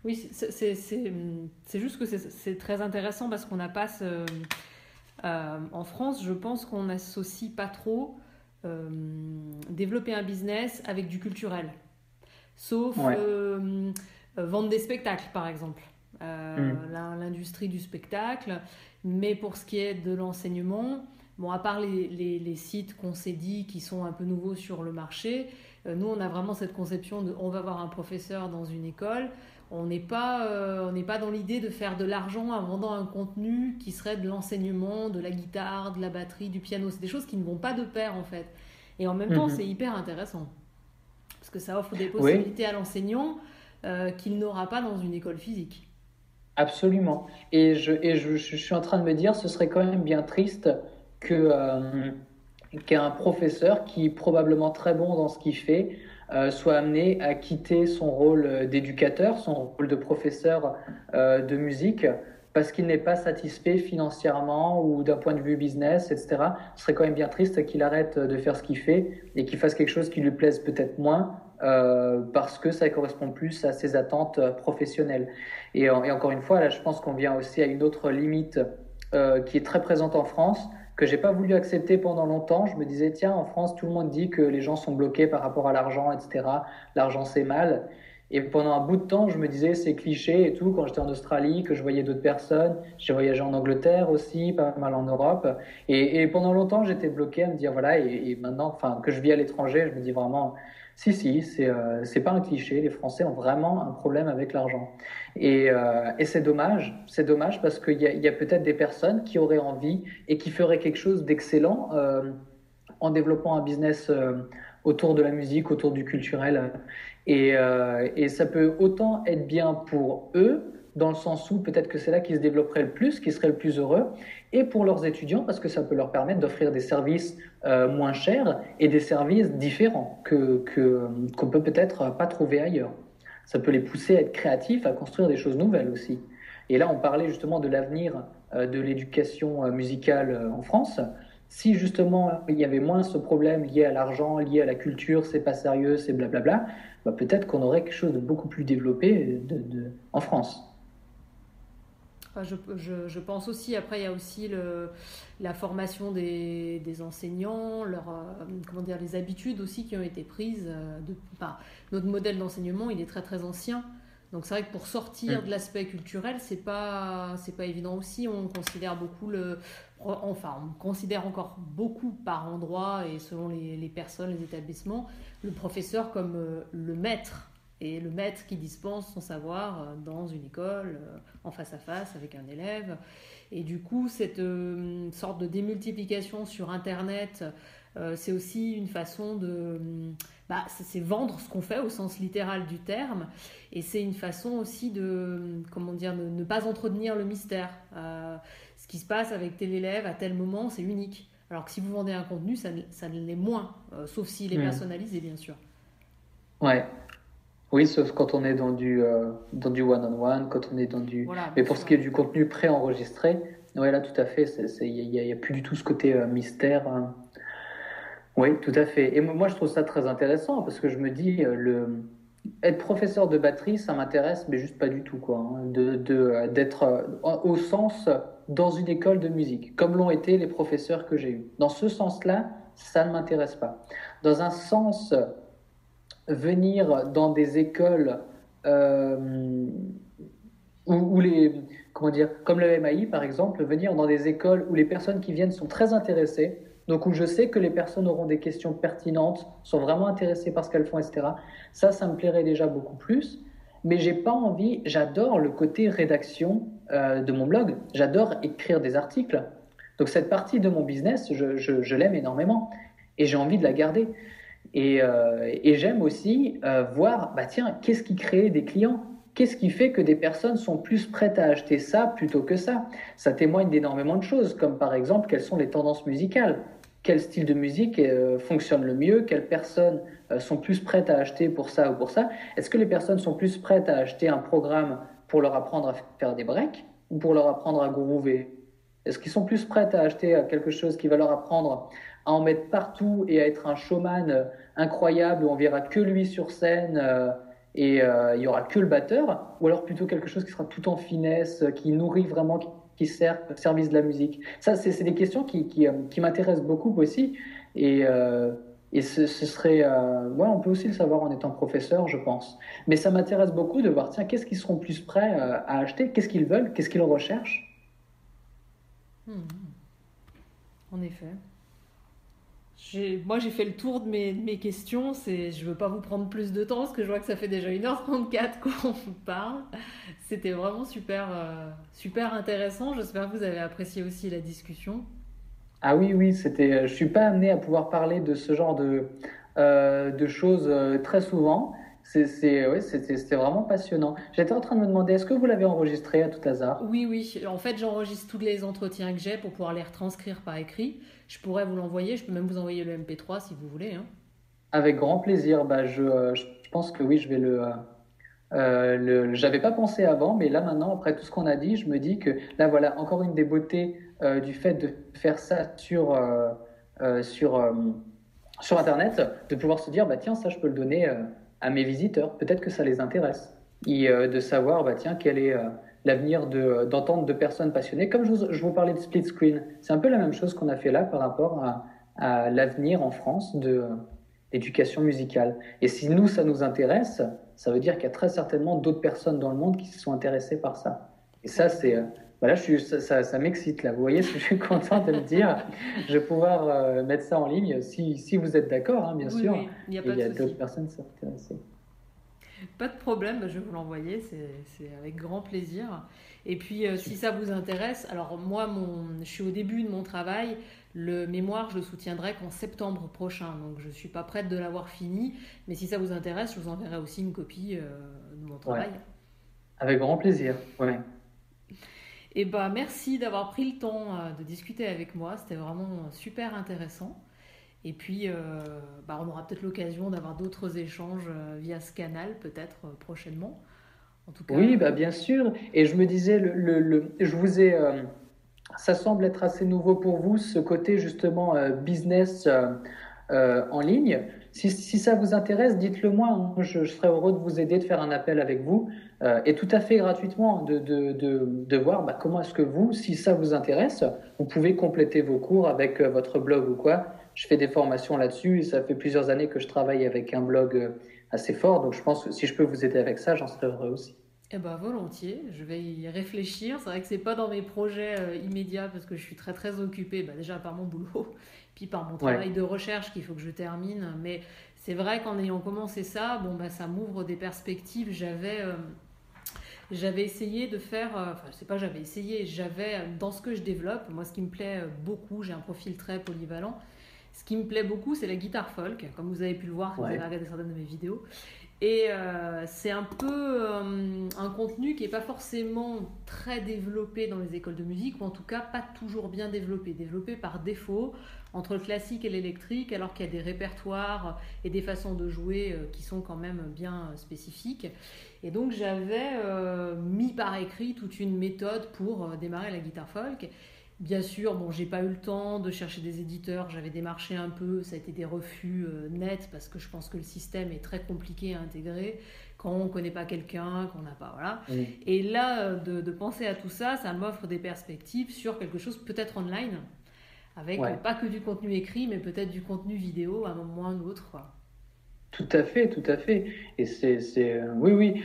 Oui, c'est juste que c'est très intéressant parce qu'on n'a pas en France, je pense qu'on n'associe pas trop développer un business avec du culturel. Sauf vendre des spectacles, par exemple. L'industrie du spectacle. Mais pour ce qui est de l'enseignement, bon, à part les sites qu'on s'est dit qui sont un peu nouveaux sur le marché, nous, on a vraiment cette conception de on va avoir un professeur dans une école. On n'est pas dans l'idée de faire de l'argent en vendant un contenu qui serait de l'enseignement, de la guitare, de la batterie, du piano. C'est des choses qui ne vont pas de pair, en fait. Et en même temps, c'est hyper intéressant. Parce que ça offre des possibilités à l'enseignant qu'il n'aura pas dans une école physique. Absolument. Et je suis en train de me dire, ce serait quand même bien triste qu'un professeur qui est probablement très bon dans ce qu'il fait soit amené à quitter son rôle d'éducateur, son rôle de professeur de musique, parce qu'il n'est pas satisfait financièrement ou d'un point de vue business, etc. Ce serait quand même bien triste qu'il arrête de faire ce qu'il fait et qu'il fasse quelque chose qui lui plaise peut-être moins, parce que ça correspond plus à ses attentes professionnelles. Et encore une fois, là, je pense qu'on vient aussi à une autre limite qui est très présente en France, que j'ai pas voulu accepter pendant longtemps. Je me disais, tiens, en France, tout le monde dit que les gens sont bloqués par rapport à l'argent, etc. L'argent, c'est mal. Et pendant un bout de temps, je me disais, c'est cliché et tout. Quand j'étais en Australie, que je voyais d'autres personnes, j'ai voyagé en Angleterre aussi, pas mal en Europe. Et pendant longtemps, j'étais bloqué à me dire, voilà, et maintenant, enfin, que je vis à l'étranger, je me dis vraiment, si, c'est pas un cliché. Les Français ont vraiment un problème avec l'argent. Et c'est dommage parce qu'il y a peut-être des personnes qui auraient envie et qui feraient quelque chose d'excellent en développant un business autour de la musique, autour du culturel. Et ça peut autant être bien pour eux, dans le sens où peut-être que c'est là qu'ils se développeraient le plus, qu'ils seraient le plus heureux, et pour leurs étudiants, parce que ça peut leur permettre d'offrir des services moins chers et des services différents qu'on peut peut-être pas trouver ailleurs. Ça peut les pousser à être créatifs, à construire des choses nouvelles aussi. Et là, on parlait justement de l'avenir de l'éducation musicale en France. Si justement il y avait moins ce problème lié à l'argent, lié à la culture, c'est pas sérieux, c'est blablabla, bah peut-être qu'on aurait quelque chose de beaucoup plus développé en France. Enfin, je pense aussi, après il y a aussi la formation des enseignants, comment dire, les habitudes aussi qui ont été prises. Notre modèle d'enseignement, il est très très ancien. Donc c'est vrai que pour sortir de l'aspect culturel, c'est pas évident aussi. On considère beaucoup on considère encore beaucoup par endroit et selon les personnes, les établissements, le professeur comme le maître. Et le maître qui dispense son savoir dans une école, en face à face avec un élève. Et du coup, cette sorte de démultiplication sur Internet, c'est aussi une façon de... c'est vendre ce qu'on fait au sens littéral du terme. Et c'est une façon aussi de, comment dire, de ne pas entretenir le mystère. Ce qui se passe avec tel élève à tel moment, c'est unique. Alors que si vous vendez un contenu, ça ne l'est moins, sauf s'il est personnalisé, bien sûr. Ouais. Oui, sauf quand on est dans du one-on-one, quand on est dans du... Voilà, Mais bien pour sûr. ce qui est du contenu préenregistré, ouais, là, tout à fait, y a plus du tout ce côté mystère. Oui, tout à fait. Et moi, je trouve ça très intéressant parce que je me dis, être professeur de batterie, ça m'intéresse, mais juste pas du tout, quoi. Hein, d'être au sens dans une école de musique, comme l'ont été les professeurs que j'ai eus. Dans ce sens-là, ça ne m'intéresse pas. Dans un sens, venir dans des écoles euh, où comment dire, comme le MAI par exemple, venir dans des écoles où les personnes qui viennent sont très intéressées, donc où je sais que les personnes auront des questions pertinentes, sont vraiment intéressées par ce qu'elles font, etc. Ça me plairait déjà beaucoup plus. Mais j'ai pas envie, j'adore le côté rédaction de mon blog, j'adore écrire des articles. Donc cette partie de mon business, je l'aime énormément et j'ai envie de la garder. Et j'aime aussi voir, bah tiens, qu'est-ce qui crée des clients? Qu'est-ce qui fait que des personnes sont plus prêtes à acheter ça plutôt que ça? Ça témoigne d'énormément de choses, comme par exemple, quelles sont les tendances musicales? Quel style de musique fonctionne le mieux? Quelles personnes sont plus prêtes à acheter pour ça ou pour ça? Est-ce que les personnes sont plus prêtes à acheter un programme pour leur apprendre à faire des breaks ou pour leur apprendre à groover? Est-ce qu'ils sont plus prêtes à acheter quelque chose qui va leur apprendre à en mettre partout et à être un showman incroyable où on verra que lui sur scène il y aura que le batteur, ou alors plutôt quelque chose qui sera tout en finesse, qui nourrit vraiment, qui sert au service de la musique. Ça, c'est des questions qui m'intéressent beaucoup aussi, et ce serait, ouais, on peut aussi le savoir en étant professeur, je pense. Mais ça m'intéresse beaucoup de voir, tiens, qu'est-ce qu'ils seront plus prêts à acheter, qu'est-ce qu'ils veulent, qu'est-ce qu'ils recherchent. En effet. Moi, j'ai fait le tour de mes questions. Je veux pas vous prendre plus de temps parce que je vois que ça fait déjà 1h34 qu'on vous parle. C'était vraiment super, super intéressant. J'espère que vous avez apprécié aussi la discussion. Ah oui, oui, je suis pas amené à pouvoir parler de ce genre de choses très souvent. Ouais, c'était vraiment passionnant. J'étais en train de me demander, est-ce que vous l'avez enregistré à tout hasard? Oui, oui. En fait, j'enregistre tous les entretiens que j'ai pour pouvoir les retranscrire par écrit. Je pourrais vous l'envoyer. Je peux même vous envoyer le MP3 si vous voulez, hein. Avec grand plaisir. Bah, je pense que oui, je vais j'avais pas pensé avant, mais là maintenant, après tout ce qu'on a dit, je me dis que là, voilà, encore une des beautés du fait de faire ça euh, sur, euh, sur Internet, de pouvoir se dire, bah tiens, ça, je peux le donner à mes visiteurs. Peut-être que ça les intéresse. Et de savoir, bah tiens, quel est l'avenir d'entendre de personnes passionnées. Comme je vous parlais de split screen, c'est un peu la même chose qu'on a fait là par rapport à l'avenir en France de l'éducation musicale. Et si nous, ça nous intéresse, ça veut dire qu'il y a très certainement d'autres personnes dans le monde qui se sont intéressées par ça. Et ça, voilà, ça m'excite là. Vous voyez, je suis content de me dire, je vais pouvoir mettre ça en ligne si vous êtes d'accord, hein, bien Oui, sûr. oui, il n'y a Et pas il de y a souci. d'autres personnes qui sont intéressées. Pas de problème, je vais vous l'envoyer, c'est avec grand plaisir. Et puis, si ça vous intéresse, alors moi, je suis au début de mon travail. Le mémoire, je le soutiendrai qu'en septembre prochain. Donc, je ne suis pas prête de l'avoir fini. Mais si ça vous intéresse, je vous enverrai aussi une copie de mon Ouais, travail. avec grand plaisir. Ouais. Et bah, merci d'avoir pris le temps de discuter avec moi. C'était vraiment super intéressant. Et puis, on aura peut-être l'occasion d'avoir d'autres échanges via ce canal, peut-être prochainement. En tout cas, Oui, bah bien sûr. Et je me disais, je vous ai, ça semble être assez nouveau pour vous, ce côté justement business en ligne. Si ça vous intéresse, dites-le moi, hein. Je serais heureux de vous aider, de faire un appel avec vous et tout à fait gratuitement de voir comment est-ce que vous, si ça vous intéresse, vous pouvez compléter vos cours avec votre blog ou quoi. je fais des formations là-dessus et ça fait plusieurs années que je travaille avec un blog assez fort. Donc je pense que si je peux vous aider avec ça, j'en serais heureux aussi. Eh ben volontiers, je vais y réfléchir. C'est vrai que c'est pas dans mes projets immédiats parce que je suis très très occupée, déjà par mon boulot, puis par mon Ouais, travail de recherche qu'il faut que je termine. Mais c'est vrai qu'en ayant commencé ça, ça m'ouvre des perspectives. J'avais essayé de faire, enfin c'est pas j'avais essayé, j'avais dans ce que je développe, moi ce qui me plaît beaucoup, j'ai un profil très polyvalent. Ce qui me plaît beaucoup, c'est la guitare folk, comme vous avez pu le voir si vous avez ouais. regardé certaines de mes vidéos. Et c'est un peu un contenu qui n'est pas forcément très développé dans les écoles de musique, ou en tout cas pas toujours bien développé, développé par défaut entre le classique et l'électrique, alors qu'il y a des répertoires et des façons de jouer qui sont quand même bien spécifiques. Et donc j'avais mis par écrit toute une méthode pour démarrer la guitare folk. Bien sûr, j'ai pas eu le temps de chercher des éditeurs, j'avais démarché un peu, ça a été des refus nets parce que je pense que le système est très compliqué à intégrer quand on connaît pas quelqu'un, qu'on n'a pas, voilà. Mm. Et là, de penser à tout ça, ça m'offre des perspectives sur quelque chose peut-être online, avec Ouais. pas que du contenu écrit, mais peut-être du contenu vidéo à un moment ou à un autre, quoi. Tout à fait, tout à fait. Et oui, oui,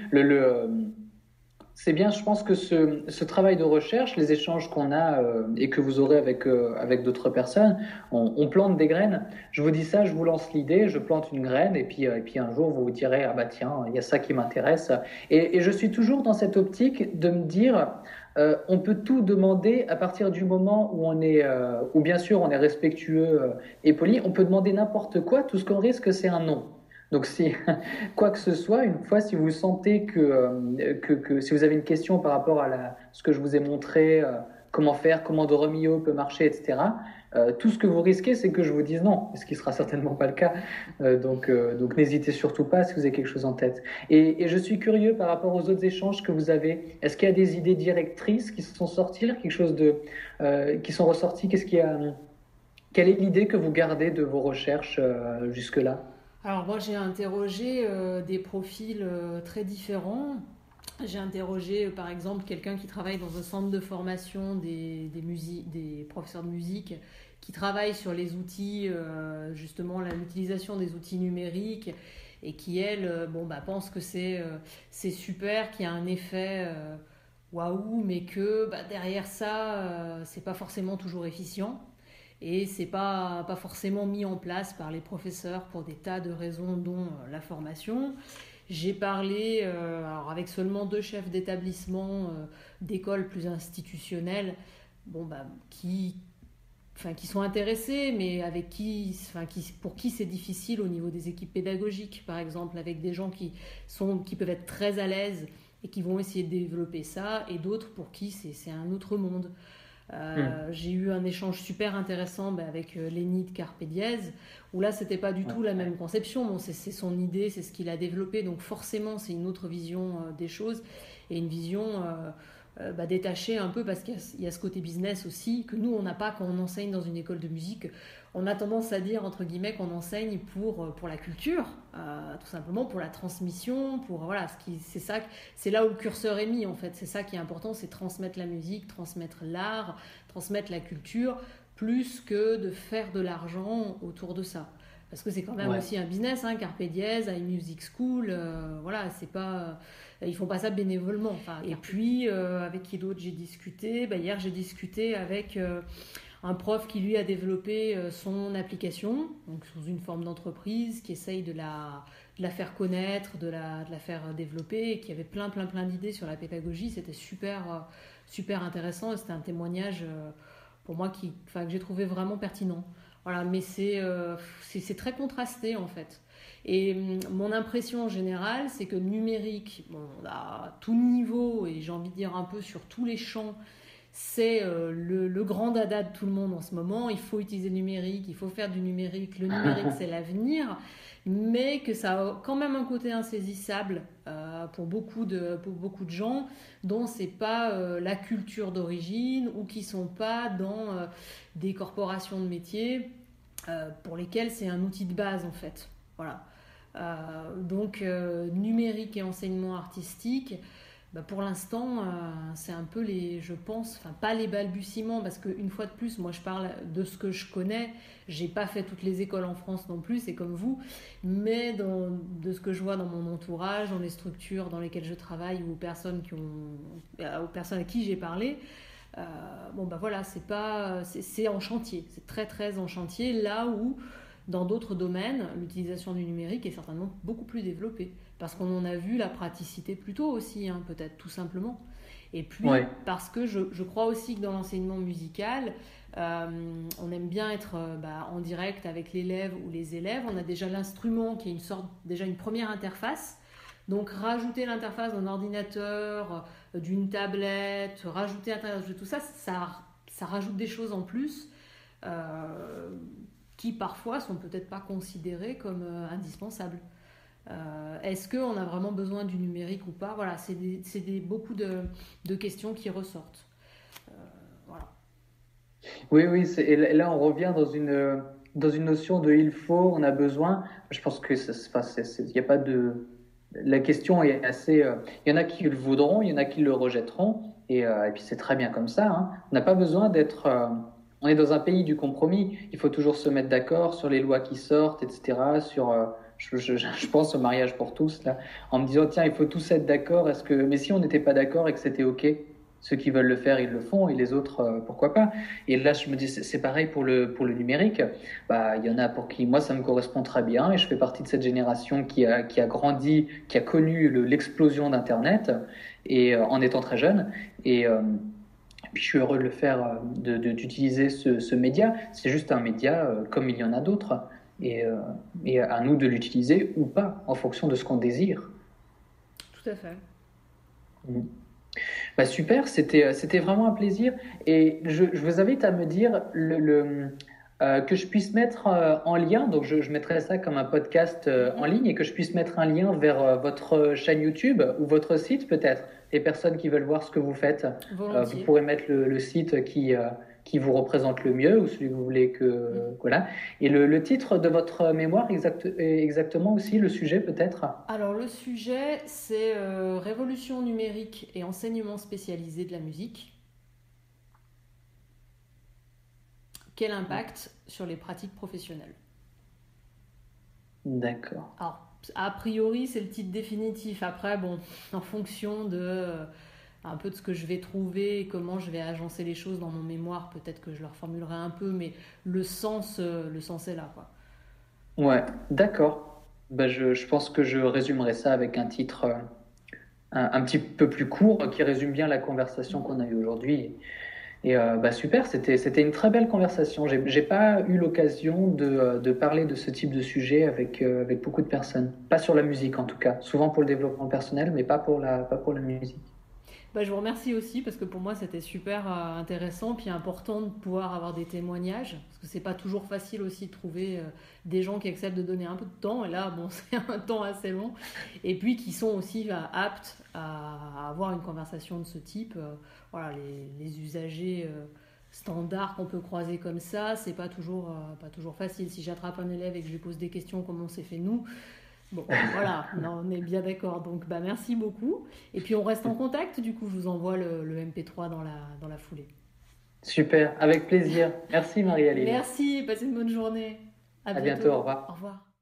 c'est bien. Je pense que ce travail de recherche, les échanges qu'on a et que vous aurez avec d'autres personnes, on plante des graines. Je vous dis ça, je vous lance l'idée, je plante une graine et puis un jour vous vous direz ah bah tiens, il y a ça qui m'intéresse. Et je suis toujours dans cette optique de me dire on peut tout demander à partir du moment où où bien sûr on est respectueux et poli, on peut demander n'importe quoi. Tout ce qu'on risque, c'est un non. Donc, si, quoi que ce soit, une fois, si vous sentez que si vous avez une question par rapport à ce que je vous ai montré, comment faire, comment Doremio peut marcher, etc., tout ce que vous risquez, c'est que je vous dise non, ce qui sera certainement pas le cas. Donc n'hésitez surtout pas si vous avez quelque chose en tête. Et je suis curieux par rapport aux autres échanges que vous avez. Est-ce qu'il y a des idées directrices qui sont sorties, quelque chose qui sont ressorties? Quelle est l'idée que vous gardez de vos recherches jusque-là? Alors moi j'ai interrogé des profils très différents. J'ai interrogé par exemple quelqu'un qui travaille dans un centre de formation des professeurs de musique qui travaille sur les outils, justement l'utilisation des outils numériques et qui elle pense que c'est super, qu'il y a un effet waouh, mais que derrière ça c'est pas forcément toujours efficient. Et c'est pas forcément mis en place par les professeurs pour des tas de raisons, dont la formation. J'ai parlé alors avec seulement 2 chefs d'établissement d'écoles plus institutionnelles, qui, qui sont intéressés, mais avec pour qui c'est difficile au niveau des équipes pédagogiques, par exemple, avec des gens qui peuvent être très à l'aise et qui vont essayer de développer ça, et d'autres pour qui c'est un autre monde. Hmm. J'ai eu un échange super intéressant avec Lenny de Carpe Diez, où là c'était pas du Ouais. tout la même conception. C'est son idée, c'est ce qu'il a développé, donc forcément c'est une autre vision des choses et une vision détachée un peu, parce qu'il y a ce côté business aussi que nous on n'a pas quand on enseigne dans une école de musique. On a tendance à dire entre guillemets qu'on enseigne pour la culture, tout simplement pour la transmission, voilà, c'est là où le curseur est mis en fait. C'est ça qui est important, c'est transmettre la musique, transmettre l'art, transmettre la culture, plus que de faire de l'argent autour de ça. Parce que c'est quand même Ouais. aussi un business, hein, Carpe Diez, iMusic School, voilà, c'est pas, ils font pas ça bénévolement. Enfin, et puis, avec qui d'autre j'ai discuté? Hier, j'ai discuté avec un prof qui lui a développé son application, donc sous une forme d'entreprise, qui essaye de la faire connaître, de la faire développer, et qui avait plein d'idées sur la pédagogie. C'était super intéressant, et c'était un témoignage pour moi que j'ai trouvé vraiment pertinent. Voilà, mais c'est très contrasté en fait. Et mon impression générale, c'est que le numérique, à tout niveau, et j'ai envie de dire un peu sur tous les champs, c'est le grand dada de tout le monde en ce moment. Il faut utiliser le numérique, il faut faire du numérique. Le numérique, c'est l'avenir, mais que ça a quand même un côté insaisissable pour beaucoup de gens dont c'est pas la culture d'origine, ou qui sont pas dans des corporations de métiers pour lesquelles c'est un outil de base en fait. Voilà. Donc numérique et enseignement artistique. Pour l'instant, c'est un peu je pense, enfin pas les balbutiements, parce qu'une fois de plus, moi je parle de ce que je connais. J'ai pas fait toutes les écoles en France non plus, c'est comme vous, mais de ce que je vois dans mon entourage, dans les structures dans lesquelles je travaille ou aux personnes à qui j'ai parlé, voilà, c'est en chantier, c'est très très en chantier, là où dans d'autres domaines, l'utilisation du numérique est certainement beaucoup plus développée. Parce qu'on en a vu la praticité plus tôt aussi, hein, peut-être tout simplement. Et puis, Ouais. parce que je crois aussi que dans l'enseignement musical, on aime bien être en direct avec l'élève ou les élèves. On a déjà l'instrument qui est déjà une première interface. Donc, rajouter l'interface d'un ordinateur, d'une tablette, rajouter tout ça, ça rajoute des choses en plus. Qui parfois sont peut-être pas considérées comme indispensables. Est-ce qu'on a vraiment besoin du numérique ou pas? Voilà, c'est beaucoup de questions qui ressortent. Voilà. Oui, oui, et là on revient dans une notion de il faut, on a besoin. Je pense que il y a pas de. La question est assez. Il y en a qui le voudront, il y en a qui le rejetteront, et puis c'est très bien comme ça. Hein. On n'a pas besoin d'être. On est dans un pays du compromis. Il faut toujours se mettre d'accord sur les lois qui sortent, etc. Je pense au mariage pour tous là, en me disant tiens, il faut tous être d'accord. Mais si on n'était pas d'accord et que c'était ok, ceux qui veulent le faire, ils le font, et les autres, pourquoi pas. Et là, je me dis, c'est pareil pour le numérique. Il y en a pour qui, moi, ça me correspond très bien, et je fais partie de cette génération qui a grandi, qui a connu l'explosion d'Internet, et en étant très jeune. Puis je suis heureux de le faire, d'utiliser ce média. C'est juste un média comme il y en a d'autres, et à nous de l'utiliser ou pas, en fonction de ce qu'on désire. Tout à fait. Mm. Super, c'était vraiment un plaisir. Et je vous invite à me dire que je puisse mettre en lien, donc je mettrai ça comme un podcast en ligne, et que je puisse mettre un lien vers votre chaîne YouTube ou votre site peut-être. Les personnes qui veulent voir ce que vous faites, vous Volontiers. pourrez mettre le site qui vous représente le mieux, ou celui que vous voulez voilà. Et le titre de votre mémoire, exactement aussi, le sujet peut-être. Alors le sujet, c'est révolution numérique et enseignement spécialisé de la musique. Quel impact sur les pratiques professionnelles? D'accord. Alors, a priori, c'est le titre définitif. Après, en fonction un peu de ce que je vais trouver et comment je vais agencer les choses dans mon mémoire, peut-être que je le reformulerai un peu, mais le sens est là, quoi. Ouais, d'accord. Je pense que je résumerai ça avec un titre un petit peu plus court qui résume bien la conversation qu'on a eue aujourd'hui. Super, c'était une très belle conversation. J'ai pas eu l'occasion de parler de ce type de sujet avec beaucoup de personnes. Pas sur la musique en tout cas. Souvent pour le développement personnel, mais pas pour la musique. Je vous remercie aussi parce que pour moi c'était super intéressant puis important de pouvoir avoir des témoignages parce que c'est pas toujours facile aussi de trouver des gens qui acceptent de donner un peu de temps et là c'est un temps assez long et puis qui sont aussi aptes à avoir une conversation de ce type. Voilà, les usagers standards qu'on peut croiser comme ça, c'est pas toujours facile. Si j'attrape un élève et que je lui pose des questions comme on s'est fait nous, voilà, on est bien d'accord. Donc, merci beaucoup. Et puis, on reste en contact. Du coup, je vous envoie le MP3 dans la foulée. Super, avec plaisir. Merci Marie-Aline. Merci, passez une bonne journée. À bientôt, au revoir. Au revoir.